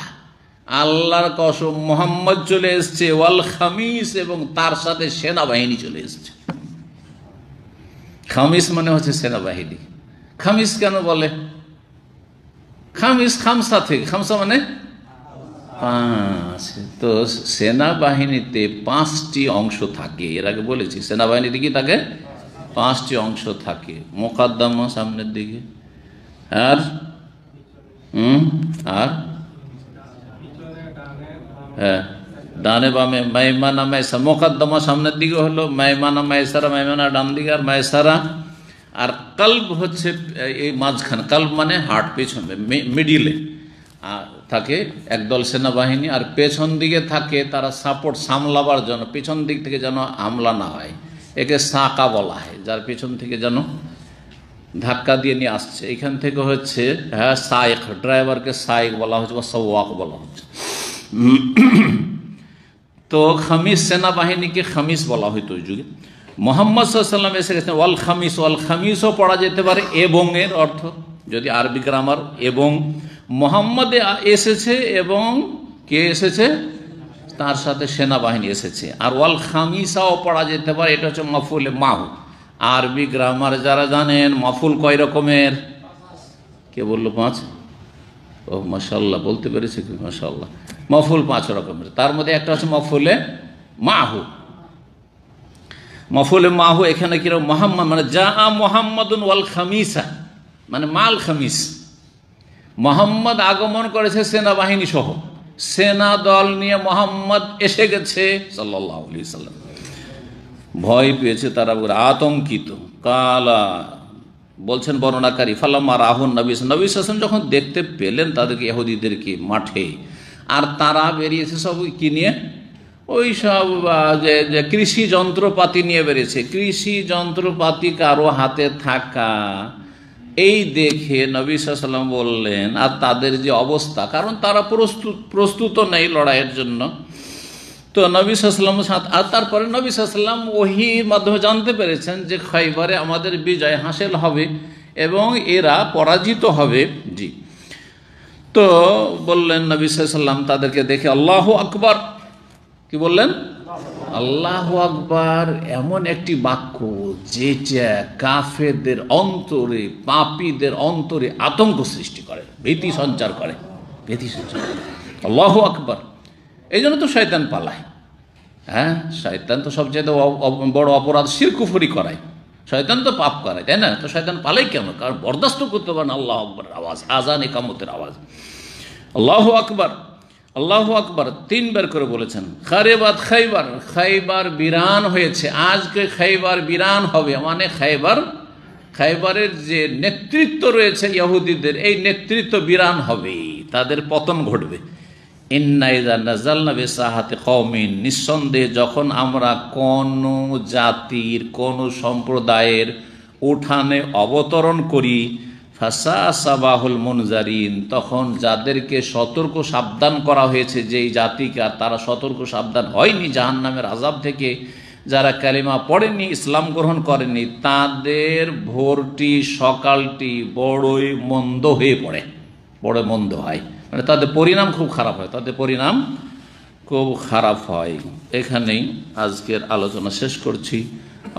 আল্লাহর কসম, মুহাম্মদ চলে এসছে, ওয়াল খামিস, এবং তার সাথে সেনাবাহিনী চলে এসছে। খামিস মানে হচ্ছে সেনাবাহিনী। খামিস কেন বলে? খামিস খামসা থেকে, খামসা মানে পাঁচ। তো সেনাবাহিনীতে 5টি অংশ থাকে, এর আগে বলেছি সেনাবাহিনীতে কি থাকে, 5টি অংশ থাকে। মোকাদ্দমা সামনের দিকে, আর আর হ্যাঁ ডানে বামে, মাইমানা মাইসা। মোকাদ্দমা সামনের দিকে হলো, মাইমানা মাইসারা, মাইমানা ডান দিকে আর মাইসারা। আর কালব হচ্ছে এই মাঝখানে, কালব মানে হার্ট, পেছনে মিডিলে থাকে একদল সেনাবাহিনী। আর পেছন দিকে থাকে তারা সাপোর্ট, সামলাবার জন্য, পেছন দিক থেকে যেন হামলা না হয়, একে সাকা বলা হয়, যার পেছন থেকে যেন ধাক্কা দিয়ে নিয়ে আসছে। এখান থেকে হচ্ছে হ্যাঁ সাইক, ড্রাইভারকে সাইক বলা হচ্ছে বা সওয়াক বলা হচ্ছে। তো খামিস, সেনাবাহিনীকে খামিস বলা হইতো ওই যুগে। মোহাম্মদ সাল্লাল্লাহু আলাইহি ওয়াসাল্লাম এসে গেছেন ওয়াল খামিস, ওয়াল খামিসও পড়া যেতে পারে এবং এর অর্থ, যদি আরবি গ্রামার, এবং মোহাম্মদে এসেছে এবং কে এসেছে, তার সাথে সেনাবাহিনী এসেছে। আর ওয়াল খামিসাও পড়া যেতে পারে, এটা হচ্ছে মাফুলে মাহু। আরবি গ্রামার যারা জানেন, মাফুল কয় রকমের, কে বললো 5? ও মাশাআল্লাহ, বলতে পেরেছে কি, মাশাআল্লাহ। মাফুল 5 রকমের, তার মধ্যে একটা হচ্ছে মাফুলে মাহু। মাফুলে মাহু এখানে কিরকম, মোহাম্মদ মানে যা মোহাম্মদুন ওয়াল খামিসা, মানে মাল খামিস, মোহাম্মদ আগমন করেছে সেনাবাহিনী সহ, সেনা দল নিয়ে মোহাম্মদ এসে গেছে সাল্লাল্লাহু আলাইহি সাল্লাম। ভয় পেয়েছে তারা, আতঙ্কিত। কালা বলছেন বর্ণনাকারী, ফালাম্মা রাহুন নবী সাল্লাল্লাহু আলাইহি ওয়াসাল্লাম যখন দেখতে পেলেন তাদেরকে, ইহুদিদেরকে মাঠে, আর তারা বেরিয়েছে সব কি নিয়ে, ওই সব যে কৃষি যন্ত্রপাতি নিয়ে বেরিয়েছে। কৃষি যন্ত্রপাতি কারো হাতে থাকা এই দেখে নবী সাল্লাল্লাহু আলাইহি ওয়াসাল্লাম বললেন, আর তাদের যে অবস্থা, কারণ তারা প্রস্তুত নেই লড়াইয়ের জন্য। তো নবী সাল্লাল্লাহু আলাইহি ওয়াসাল্লাম, আর তারপরে নবী সাল্লাল্লাহু আলাইহি ওয়াসাল্লাম ওহীর মাধ্যমে জানতে পেরেছেন যে খাইবারে আমাদের বিজয় হাসিল হবে এবং এরা পরাজিত হবে। জি, তো বললেন নবী সাল্লাল্লাহু আলাইহি ওয়াসাল্লাম তাদেরকে দেখে, আল্লাহু আকবার, কি বললেন, আল্লাহু আকবার, এমন একটি বাক্য যেটা কাফেরদের অন্তরে, পাপীদের অন্তরে আতঙ্ক সৃষ্টি করে, ভীতি সঞ্চার করে, ভীতি সঞ্চার করে। আল্লাহু আকবার, এই জন্য তো শয়তান পালায়। হ্যাঁ, শয়তান তো সবচেয়ে বড় অপরাধ শিরক কুফরি করায়, শয়তান তো পাপ করায়, তাই না? তো শয়তান পালাই কেন? কারণ বরদাস্ত করতে পারেন আল্লাহ আকবরের আওয়াজ, আজান ইকামতের আওয়াজ। আল্লাহু আকবার, আল্লাহু আকবার 3 বার করে বলেছেন। খারেবাত খাইবার, খাইবার বিরান হয়েছে, আজকে খাইবার বিরান হবে, মানে খাইবারের যে নেতৃত্ব রয়েছে ইহুদিদের, এই নেতৃত্ব বিরান হবে, তাদের পতন ঘটবে। ইন্না ইযা নাযালনা বিসাহাতি কওমিন, নিঃসন্দেহে যখন আমরা কোন জাতির, কোন সম্প্রদায়ের উঠানে অবতরণ করি, ফাসা সাবাহুল মুনজারিন, তখন যাদেরকে সতর্ক সাবধান করা হয়েছে, যেই জাতিকে তারা সতর্ক সাবধান হয়নি জাহান্নামের আযাব থেকে, যারা কালিমা পড়েনি, ইসলাম গ্রহণ করেনি, তাদের ভোরটি, সকালটি বড়ই মন্দ হয়ে পড়ে, বড় মন্দ হয়, মানে তাদের পরিণাম খুব খারাপ হয়, তাদের পরিণাম খুব খারাপ হয়। এখানেই আজকের আলোচনা শেষ করছি।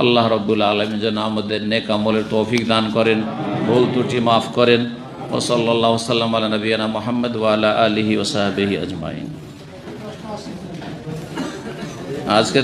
আল্লাহ রাব্বুল আলামিন যেন আমাদের নেক আমলের তৌফিক দান করেন, ভুল ত্রুটি মাফ করেন। ওয়া সাল্লাল্লাহু সাল্লাম আলা নবিয়ানা মুহাম্মদ ওয়া আলা আলিহি ওয়া সাহবিহি আজমাইন। আজকে